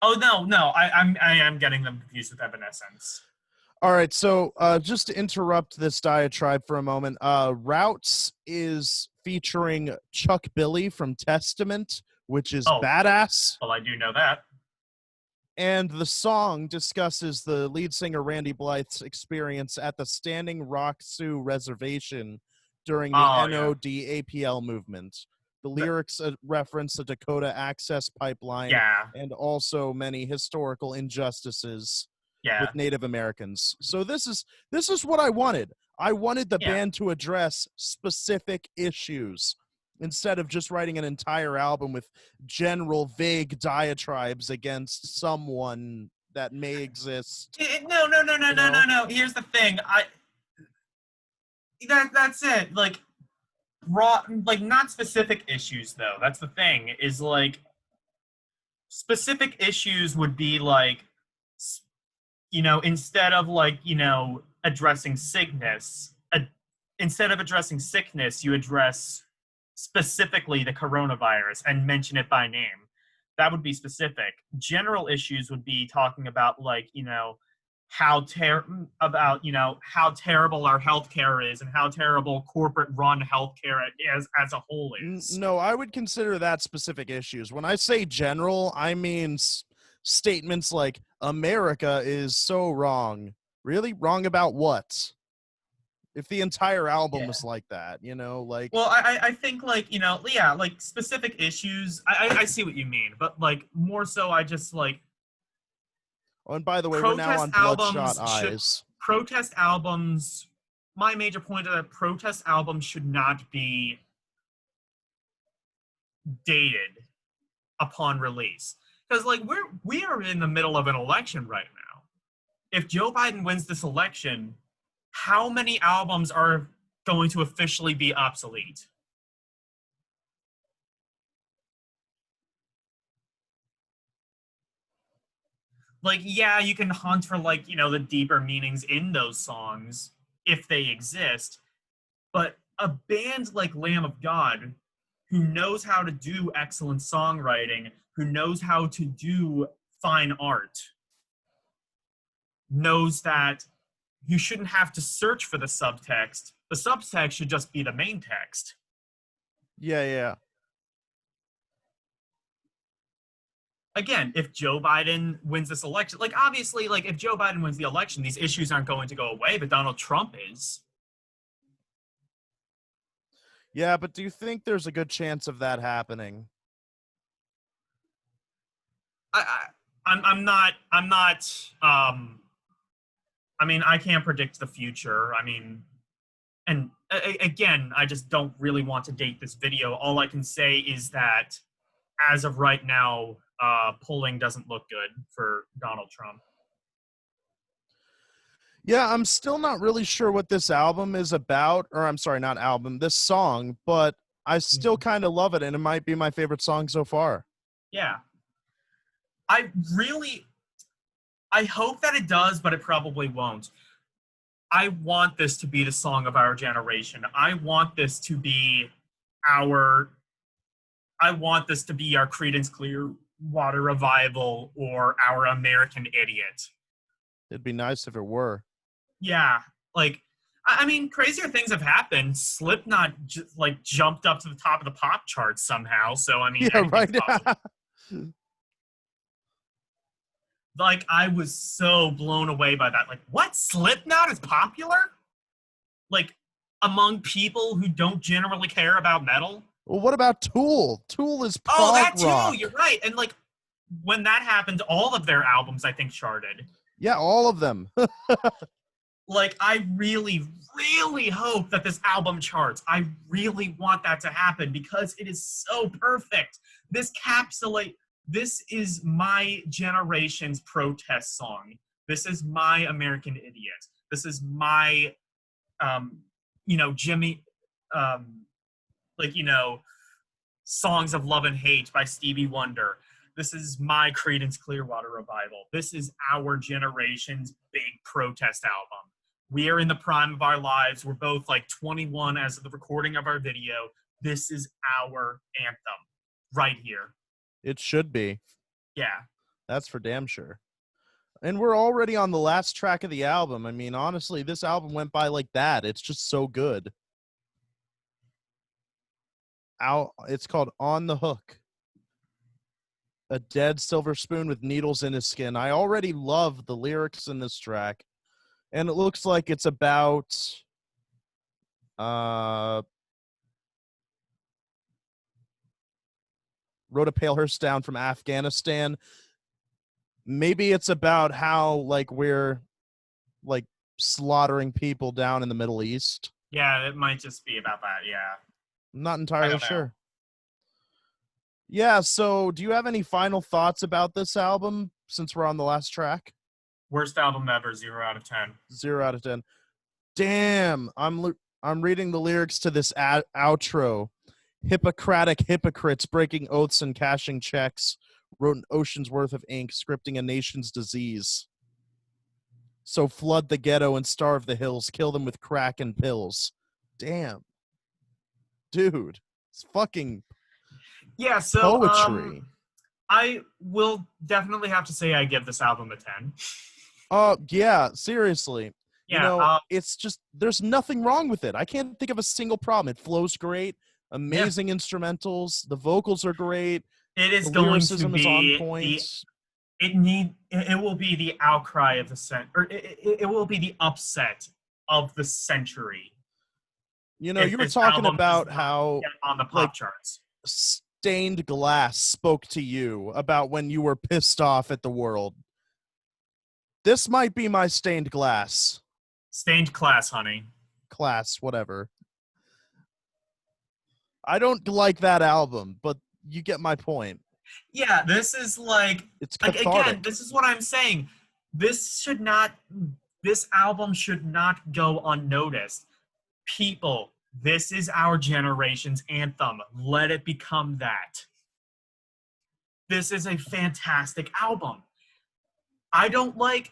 Oh no. I am getting them confused with Evanescence. All right, so just to interrupt this diatribe for a moment, Routes is featuring Chuck Billy from Testament, which is Oh, badass. well, I do know that. And the song discusses the lead singer Randy Blythe's experience at the Standing Rock Sioux Reservation during the Oh yeah. NODAPL movement. The The- lyrics reference the Dakota Access Pipeline yeah. and also many historical injustices Yeah. with Native Americans. So this is what I wanted. I wanted the Yeah. band to address specific issues instead of just writing an entire album with general vague diatribes against someone that may exist, you know? No. Here's the thing. That's it. Like raw, like not specific issues though. That's the thing. Is like specific issues would be like instead of like addressing sickness, instead of addressing sickness, you address specifically the coronavirus and mention it by name. That would be specific. General issues would be talking about like how terrible our healthcare is and how terrible corporate run healthcare as a whole is. No, I would consider that specific issues. When I say general, I mean statements like America is so wrong. Really? Wrong about what? If the entire album Yeah. was like that, like Well, I think like yeah, like specific issues. I see what you mean, but like more so, I just like oh, and by the way, we're now protest on Bloodshot albums should Eyes. protest albums. My major point is that protest albums should not be dated upon release because like we are in the middle of an election right now. If Joe Biden wins this election, how many albums are going to officially be obsolete? Like, yeah, you can hunt for like, the deeper meanings in those songs if they exist, but a band like Lamb of God who knows how to do excellent songwriting, who knows how to do fine art, knows that you shouldn't have to search for the subtext. The subtext should just be the main text. Yeah, yeah. Again, if Joe Biden wins this election, like obviously, like if Joe Biden wins the election, these issues aren't going to go away, but Donald Trump is. Yeah, but do you think there's a good chance of that happening? I'm not. I mean, I can't predict the future. I mean, and again, I just don't really want to date this video. All I can say is that as of right now, polling doesn't look good for Donald Trump. Yeah, I'm still not really sure what this album is about, or I'm sorry, not album, this song, but I still kind of love it, and it might be my favorite song so far. Yeah, I really, I hope that it does, but it probably won't. I want this to be the song of our generation. Our I want this to be our Creedence Clearwater Revival or our American Idiot. It'd be nice if it were. Yeah, like I mean, crazier things have happened. Slipknot like jumped up to the top of the pop charts somehow. So I mean, Yeah, right. like I was so blown away by that. Like, what? Slipknot is popular? Like among people who don't generally care about metal. Well, what about Tool? Tool is Oh, prog that too. rock. You're right. And like when that happened, all of their albums I think charted. Yeah, all of them. Like I really, really hope that this album charts. I really want that to happen because it is so perfect. This is my generation's protest song. This is my American Idiot. This is my Jimmy like Songs of Love and Hate by Stevie Wonder. This is my Creedence Clearwater Revival. This is our generation's big protest album. We are in the prime of our lives. We're both like 21 as of the recording of our video. This is our anthem right here. It should be. Yeah. That's for damn sure. And we're already on the last track of the album. I mean, honestly, this album went by like that. It's just so good. It's called On the Hook. A dead silver spoon with needles in his skin. I already love the lyrics in this track. And it looks like it's about wrote a pale horse down from Afghanistan. Maybe it's about how like we're like slaughtering people down in the Middle East. Yeah, it might just be about that, yeah. I'm not entirely sure. Yeah, so do you have any final thoughts about this album since we're on the last track? Worst album ever, 0 out of 10. 0 out of 10. Damn, I'm reading the lyrics to this outro. Hippocratic hypocrites breaking oaths and cashing checks. Wrote an ocean's worth of ink, scripting a nation's disease. So flood the ghetto and starve the hills, kill them with crack and pills. Damn. Dude, it's fucking poetry. I will definitely have to say I give this album a 10. Yeah, seriously. Yeah, it's just, there's nothing wrong with it. I can't think of a single problem. It flows great. Amazing instrumentals. The vocals are great. It is the going lyricism to be is on point. It will be the outcry of the it will be the upset of the century. You were talking about how on the pop charts. Stained Glass spoke to you about when you were pissed off at the world. This might be my Stained Glass. Stained Class, honey. Class, whatever. I don't like that album, but you get my point. Yeah, this is it's cathartic. Again, this is what I'm saying. This album should not go unnoticed. People, this is our generation's anthem. Let it become that. This is a fantastic album. I don't like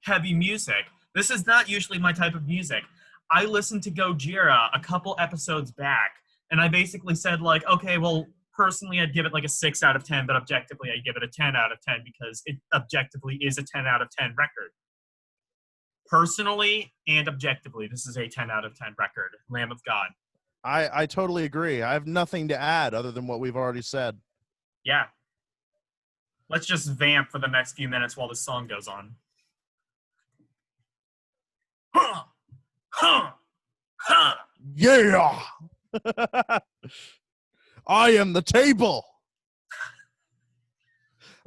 heavy music. This is not usually my type of music. I listened to Gojira a couple episodes back, and I basically said, okay, well, personally, I'd give it a 6 out of 10, but objectively, I'd give it a 10 out of 10 because it objectively is a 10 out of 10 record. Personally and objectively, this is a 10 out of 10 record. Lamb of God. I totally agree. I have nothing to add other than what we've already said. Yeah. Let's just vamp for the next few minutes while this song goes on. Huh! Huh! Huh! Yeah! I am the table!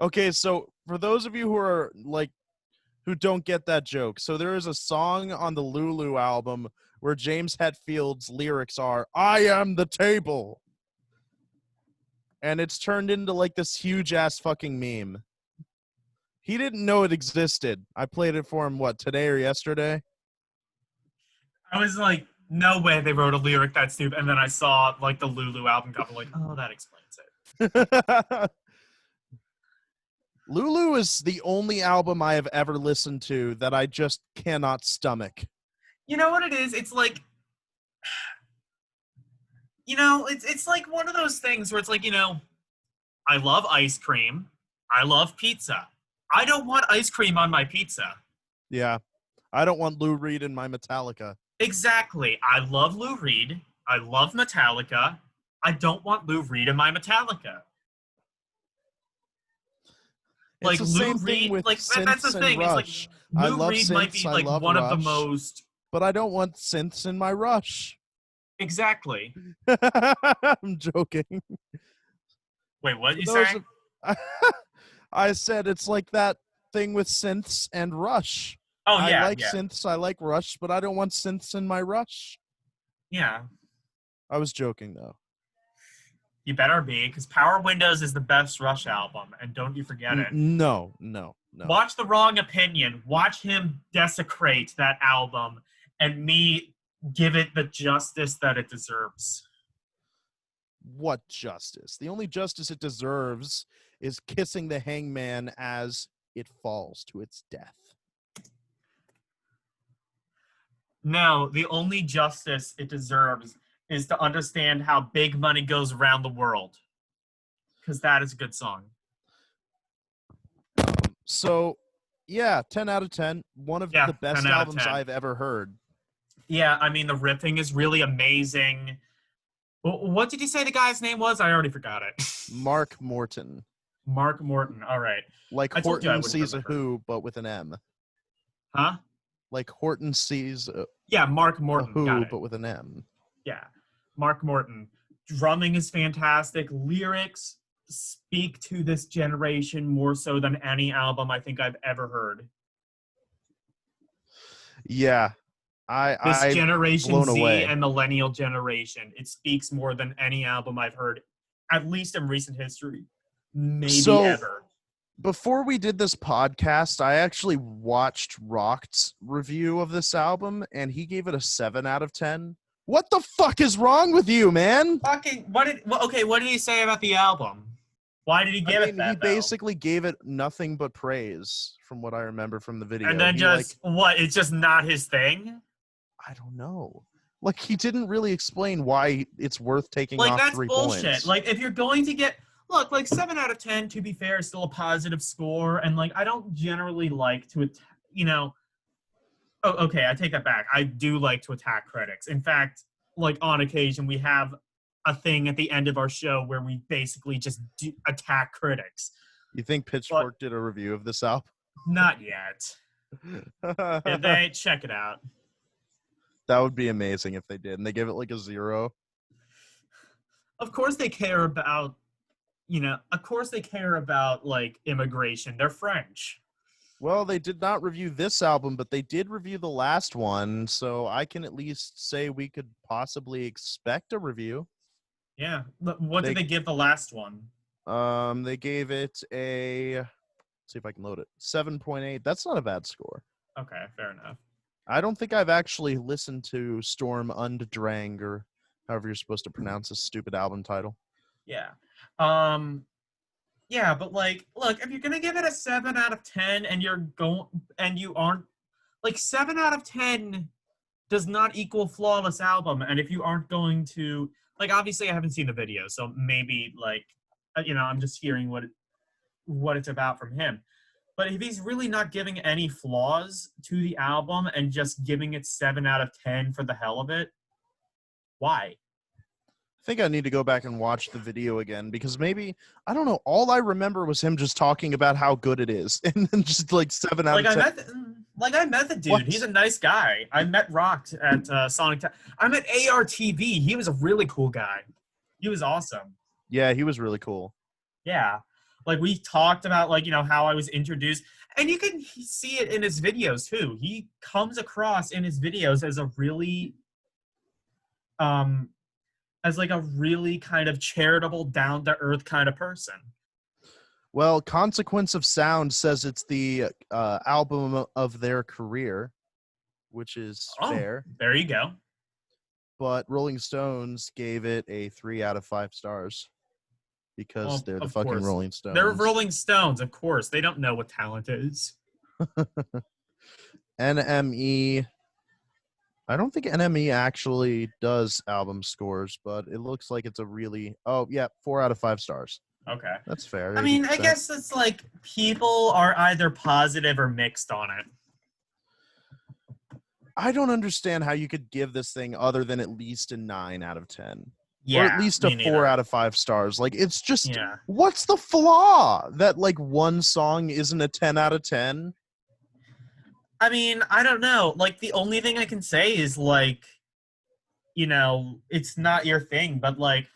Okay, so for those of you who are, who don't get that joke, so there is a song on the Lulu album where James Hetfield's lyrics are, I am the table! And it's turned into, this huge-ass fucking meme. He didn't know it existed. I played it for him, today or yesterday? I was like, no way they wrote a lyric that stupid. And then I saw, the Lulu album cover, oh, that explains it. Lulu is the only album I have ever listened to that I just cannot stomach. You know what it is? It's it's like one of those things where it's I love ice cream. I love pizza. I don't want ice cream on my pizza. Yeah. I don't want Lou Reed in my Metallica. Exactly. I love Lou Reed. I love Metallica. I don't want Lou Reed in my Metallica. It's the Lou same Reed, thing with that's the synths thing. and Rush. Lou Reed might be I love one Rush. of the most but I don't want synths in my Rush. Exactly. I'm joking. Wait, what For you those saying? of, I said it's like that thing with synths and Rush. Oh I yeah, like yeah, synths, I like Rush, but I don't want synths in my Rush. yeah. I was joking though. You better be, because Power Windows is the best Rush album, and don't you forget it. No, no, no. Watch The Wrong Opinion. Watch him desecrate that album, and me give it the justice that it deserves. What justice? The only justice it deserves is kissing the hangman as it falls to its death. No, the only justice it deserves is to understand how big money goes around the world. Because that is a good song. So, yeah, 10 out of 10. One of Yeah, the 10 best out of albums 10. I've ever heard. Yeah, I mean, the riffing is really amazing. What did you say the guy's name was? I already forgot it. Mark Morton. Mark Morton. All right. Like I told you I Horton wouldn't sees a remember. who, but with an M. Huh? Like Horton sees Yeah, Mark a Morton. Got who, it. but with an M. Yeah. Mark Morton. Drumming is fantastic. Lyrics speak to this generation more so than any album I think I've ever heard. Yeah, This I'm Generation blown Z away. and Millennial Generation, it speaks more than any album I've heard, at least in recent history, maybe So, ever. before we did this podcast, I actually watched Rocked's review of this album, and he gave it a 7 out of 10. What the fuck is wrong with you, man? Fucking, what did he say about the album? Why did he I give it mean, he that, though? basically gave it nothing but praise from what I remember from the And video. then it's just not his thing? I don't know. Like, he didn't really explain why it's worth taking Like, off that's 3 bullshit. points. Like, if you're going to get, look, like 7 out of 10, to be fair, is still a positive score. And, like, I don't generally like to, oh, okay, I take that back. I do like to attack critics. In fact, like, on occasion, we have a thing at the end of our show where we basically just attack critics. You think But Pitchfork did a review of this album? not yet. Did they? Check it out. That would be amazing if they did. And they give it like a 0. Of course they care about, like, immigration. They're French. Well, they did not review this album, but they did review the last one. So I can at least say we could possibly expect a review. Yeah. What did they give the last one? They gave it a, let's see if I can load it, 7.8. That's not a bad score. Okay, fair enough. I don't think I've actually listened to Storm und Drang, or however you're supposed to pronounce this stupid album title. Yeah. Yeah, but, like, look, if you're gonna give it a 7 out of 10 and you aren't, like, 7 out of 10 does not equal flawless album. And if you aren't going to, like, obviously I haven't seen the video, so maybe, like, I'm just hearing what it's about from him. But if he's really not giving any flaws to the album and just giving it 7 out of 10 for the hell of it, why? I think I need to go back and watch the video again, because maybe, I don't know, all I remember was him just talking about how good it is, and then just like 7 out of 10. I met the dude. What? He's a nice guy. I met Rocked at Sonic. I met ARTV. He was a really cool guy. He was awesome. Yeah, he was really cool. Yeah. Like, we talked about, like, how I was introduced. And you can see it in his videos, too. He comes across in his videos as a really, kind of charitable, down-to-earth kind of person. Well, Consequence of Sound says it's the album of their career, which is fair. There you go. But Rolling Stones gave it a 3 out of 5 stars because they're the fucking course. Rolling Stones. They're Rolling Stones, of course. They don't know what talent is. NME. I don't think NME actually does album scores, but it looks like it's a really... Oh, yeah, 4 out of 5 stars. Okay. That's fair. I mean, 80%. I guess it's like people are either positive or mixed on it. I don't understand how you could give this thing other than at least a 9 out of 10. Yeah, or at least a 4 out of 5 stars. Like, it's just, what's the flaw that, like, one song isn't a 10 out of 10? I mean, I don't know. Like, the only thing I can say is, like, it's not your thing, but, like,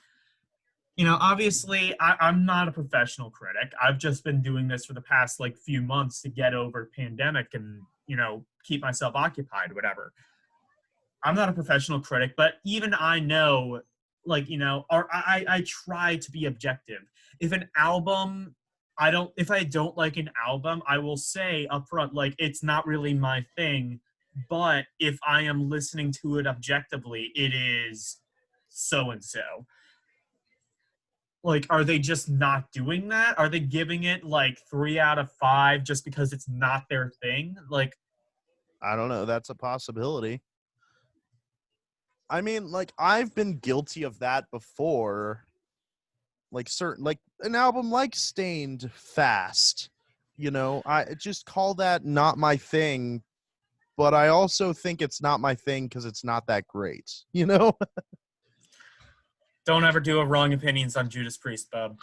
obviously, I'm not a professional critic. I've just been doing this for the past, like, few months to get over pandemic and, keep myself occupied, whatever. I'm not a professional critic, but even I know, like, or I try to be objective. If an album, if I don't like an album, I will say upfront, like, it's not really my thing. But if I am listening to it objectively, it is so and so. Like, are they just not doing that? Are they giving it like 3 out of 5 just because it's not their thing? Like, I don't know. That's a possibility. I mean, like, I've been guilty of that before. Like an album like Stained Fast, I just call that not my thing, but I also think it's not my thing because it's not that great, don't ever do a wrong opinions on Judas Priest, bub.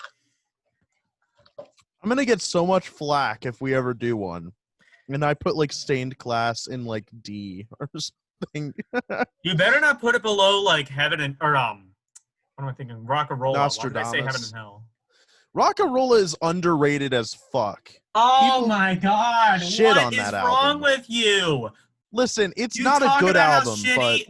I'm gonna get so much flack if we ever do one, and I put like Stained Class in like D or something. You better not put it below like heaven and or what am I thinking? Rockarola. Why did I say heaven and hell? Rockarola is underrated as fuck. Oh People my god! shit What on is that wrong album. with you? Listen, it's You not a talk good about album, how but shitty.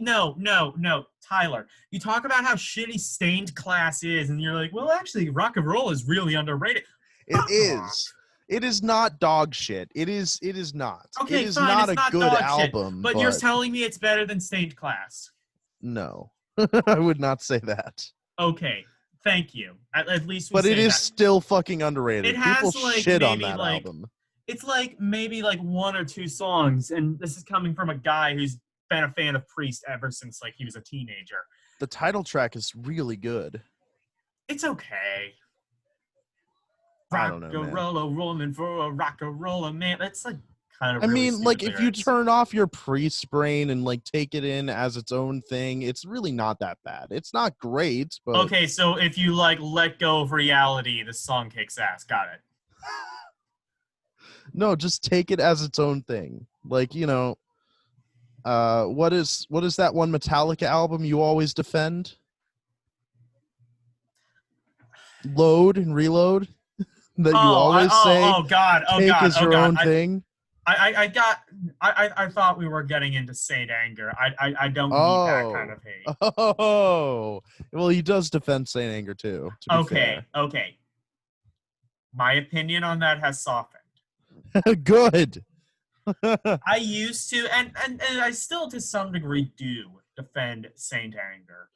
No, Tyler. You talk about how shitty Stained Class is, and you're like, well, actually, Rockarola is really underrated. it Fuck off. is. It is not dog shit. It is not. It Okay, is fine. not It's a not good dog shit, album, but you're but telling me it's better than Stained Class. no. I would not say that. Okay, thank you. At least we But say it is that. still fucking It underrated. People has like shit on maybe that like album. it's like maybe like 1 or 2 songs, and this is coming from a guy who's been a fan of Priest ever since like he was a teenager. The title track is really good. It's okay. I don't know, man. Rockarola rolling for a rockarola, man. That's like kind of I really mean, like, stupid if you lyrics. turn off your Priest brain and like take it in as its own thing, it's really not that bad. It's not great, but Okay, so if you like let go of reality, the song kicks ass. Got it. no, just take it as its own thing. Like, what is that one Metallica album you always defend? Load and Reload that you always say God, take as oh your God. own thing. I thought we were getting into Saint Anger. I don't need that kind Oh. of hate. Oh. Well, he does defend Saint Anger too, to be fair. Okay. My opinion on that has softened. Good. I used to, and I still to some degree do defend Saint Anger.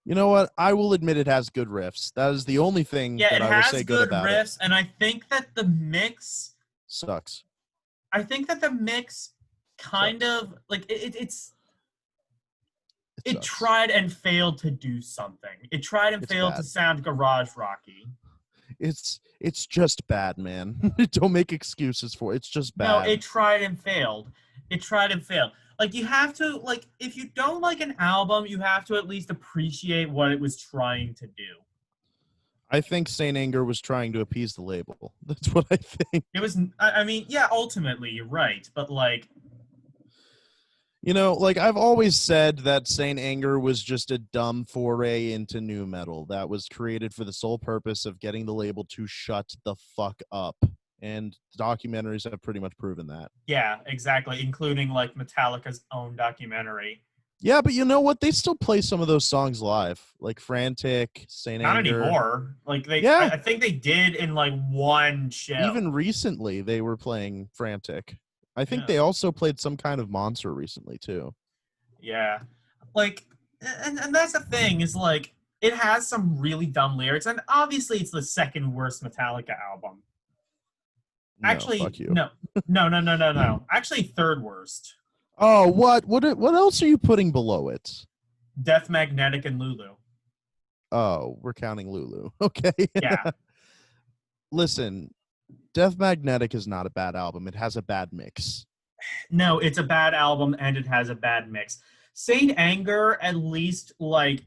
You know what? I will admit it has good riffs. That is the only thing Yeah, that it I will has say good good about riffs, it. and I think that the mix. Sucks. I think that the mix kind of like it sucks. tried and failed to do something. It tried and failed bad. to sound garage rocky. It's just bad, man. Don't make excuses for it. It's just bad. No, it tried and failed. It tried and failed. Like, you have to, like, if you don't like an album, you have to at least appreciate what it was trying to do. I think Saint Anger was trying to appease the label. That's what I think. It was, I mean, yeah, ultimately, you're right. But, like, like, I've always said that Saint Anger was just a dumb foray into nu metal that was created for the sole purpose of getting the label to shut the fuck up. And documentaries have pretty much proven that. Yeah, exactly, including, like, Metallica's own documentary. Yeah, but you know what? They still play some of those songs live, like Frantic, Saint Not Anger. anymore. Like, Yeah. I think they did in, like, one show. Even recently, they were playing Frantic. I think they also played some kind of Monster recently, too. Yeah. Like, and that's the thing, is, like, it has some really dumb lyrics, and obviously it's the second worst Metallica album. No, Actually, fuck you. No. Actually, third worst. Oh, what else are you putting below it? Death Magnetic and Lulu. Oh, we're counting Lulu. Okay. Yeah. Listen, Death Magnetic is not a bad album. It has a bad mix. No, it's a bad album and it has a bad mix. Saint Anger at least like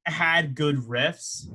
had good riffs.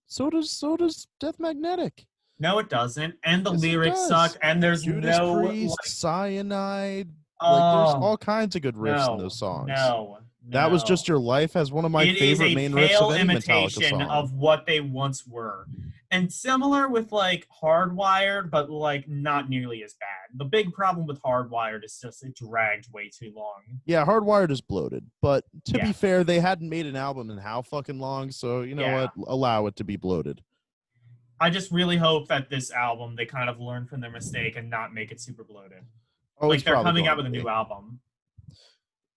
So does Death Magnetic. No, it doesn't. And the Yes, lyrics suck. And there's Judas no Priest, Cyanide, Like, there's Oh all kinds of good riffs in those no, songs. no, That Was Just no. Your Life has one of my It is favorite a main riffs of pale any Metallica imitation song. of what they once were. And similar with like Hardwired, but like not nearly as bad. The big problem with Hardwired is just it dragged way too long. Yeah, Hardwired is bloated, but to be Yeah. fair, they hadn't made an album in how fucking long, so you know Yeah. what? Allow it to be bloated. I just really hope that this album they kind of learn from their mistake and not make it super bloated. Oh, Like it's they're probably coming out going with to a be. new album.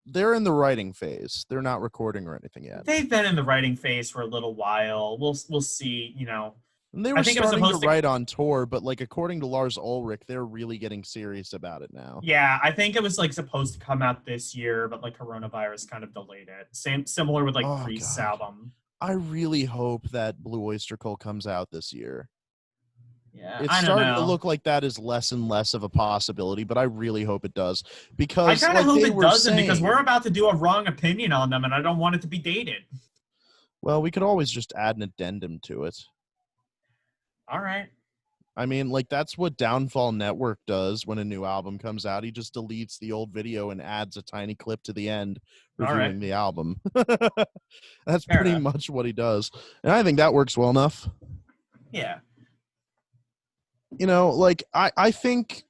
They're in the writing phase. They're not recording or anything yet. They've been in the writing phase for a little while. We'll see, you know. And they I were think it was starting to supposed to write on tour, but like according to Lars Ulrich, they're really getting serious about it now. Yeah, I think it was like supposed to come out this year, but like coronavirus kind of delayed it. Similar with like Oh Priest's god. album. I really hope that Blue Oyster Cult comes out this year. Yeah, It's I don't starting to know. look like that is less and less of a possibility, but I really hope it does. I Because kind of like hope they it were doesn't because saying, we're about to do a wrong opinion on them, and I don't want it to be dated. well, we could always just add an addendum to it. All right. I mean, like that's what Downfall Network does when a new album comes out. He just deletes the old video and adds a tiny clip to the end All right. reviewing the album. That's Fair pretty enough. much what he does. And I think that works well enough. Yeah. You know, like I think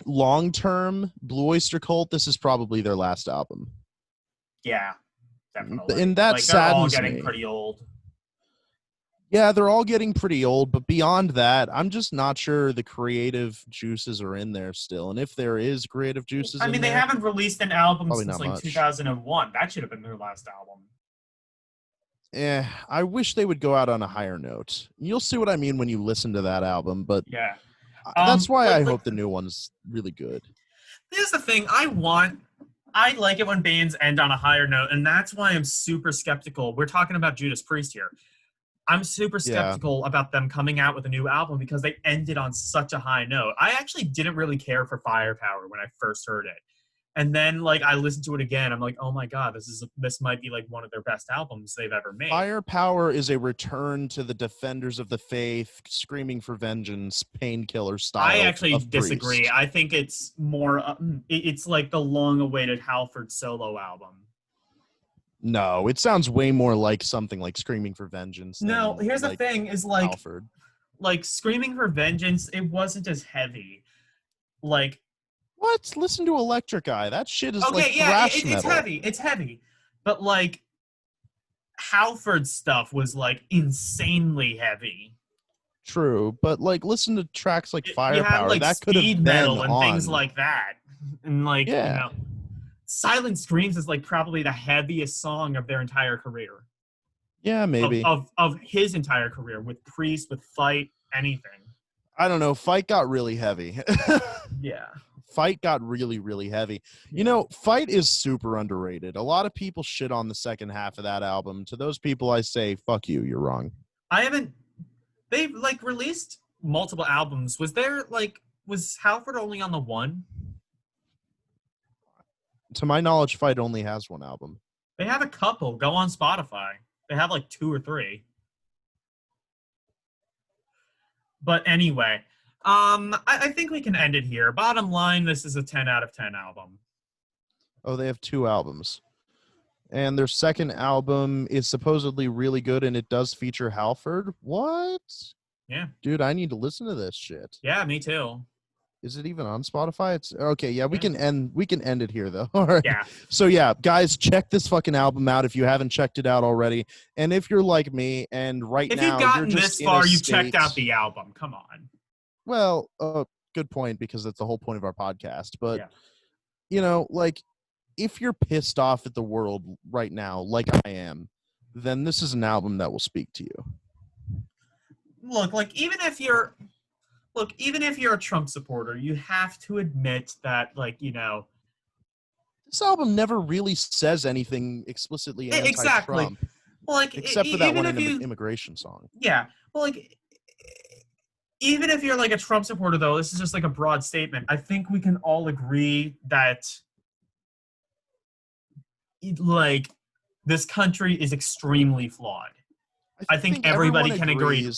long term, Blue Oyster Cult, this is probably their last album. Yeah. Definitely. And that Like they're all saddens getting me. pretty old. Yeah, they're all getting pretty old, but beyond that, I'm just not sure the creative juices are in there still. And if there is creative juices I in mean, they there, haven't released an album probably since not like much. 2001. That should have been their last album. I wish they would go out on a higher note. You'll see what I mean when you listen to that album, but Yeah. that's why I like, hope the new one's really good. Here's the thing. I like it when bands end on a higher note, and that's why I'm super skeptical. We're talking about Judas Priest here. I'm super skeptical about them coming out with a new album because they ended on such a high note. I actually didn't really care for Firepower when I first heard it. And then like I listened to it again, I'm like, "Oh my god, this might be like one of their best albums they've ever made." Firepower is a return to the Defenders of the Faith, Screaming for Vengeance, Painkiller style. I actually of disagree. Priest. I think it's more it's like the long-awaited Halford solo album. No, it sounds way more like something like Screaming for Vengeance. No, here's like the thing is like Halford. like Screaming for Vengeance, it wasn't as heavy. Like What? Listen to Electric Eye. That shit is okay, like yeah, thrash it's metal. heavy. It's heavy. But like Halford's stuff was like insanely heavy. True, but like listen to tracks like You had Firepower. like That could have speed been metal and on things like that. And like, yeah. Silent Screams is like probably the heaviest song of their entire career. Yeah, maybe. Of his entire career with Priest, with Fight, anything. I don't know. Fight got really heavy. Yeah. Fight got really, really heavy. You know, Fight is super underrated. A lot of people shit on the second half of that album. To those people, I say, fuck you. You're wrong. They've like released multiple albums. Was Halford only on the one? To my knowledge, Fight only has one album. They have a couple. Go on Spotify. They have like 2 or 3. But anyway, I think we can end it here. Bottom line, this is a 10 out of 10 album. Oh, they have 2 albums. And their second album is supposedly really good, and it does feature Halford. What? Yeah. Dude, I need to listen to this shit. Yeah, me too. Is it even on Spotify? It's okay. Yeah, we can end it here though. All right. Yeah. So yeah, guys, check this fucking album out if you haven't checked it out already. And if you're like me, and right if now you've gotten you're just this far, in a you've checked state- out the album. Come on. Well, good point, because that's the whole point of our podcast. But Yeah. you know, like if you're pissed off at the world right now, like I am, then this is an album that will speak to you. Look, like even if you're a Trump supporter, you have to admit that, like, This album never really says anything explicitly anti-Trump. Exactly. Well, like, except for that even one if you, immigration song. Yeah. Well, like, even if you're like a Trump supporter, though, this is just like a broad statement. I think we can all agree that, like, this country is extremely flawed. I think everybody can agree.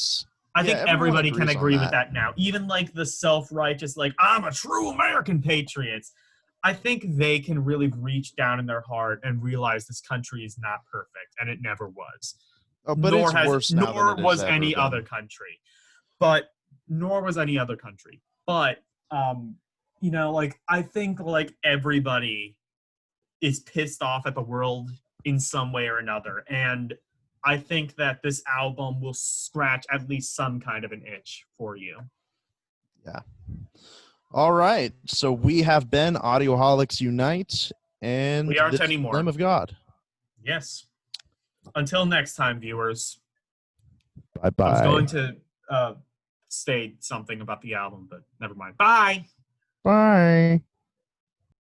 I think everybody can agree with that now. Even like the self-righteous, like, I'm a true American patriot. I think they can really reach down in their heart and realize this country is not perfect, and it never was. Oh, but it's worse now than Nor it has was ever any other been. country. But nor was any other country. But like I think like everybody is pissed off at the world in some way or another. And I think that this album will scratch at least some kind of an itch for you. Yeah. All right. So we have been Audioholics Unite and We aren't this anymore. Lamb of God. Yes. Until next time, viewers. Bye-bye. I was going to say something about the album, but never mind. Bye. Bye.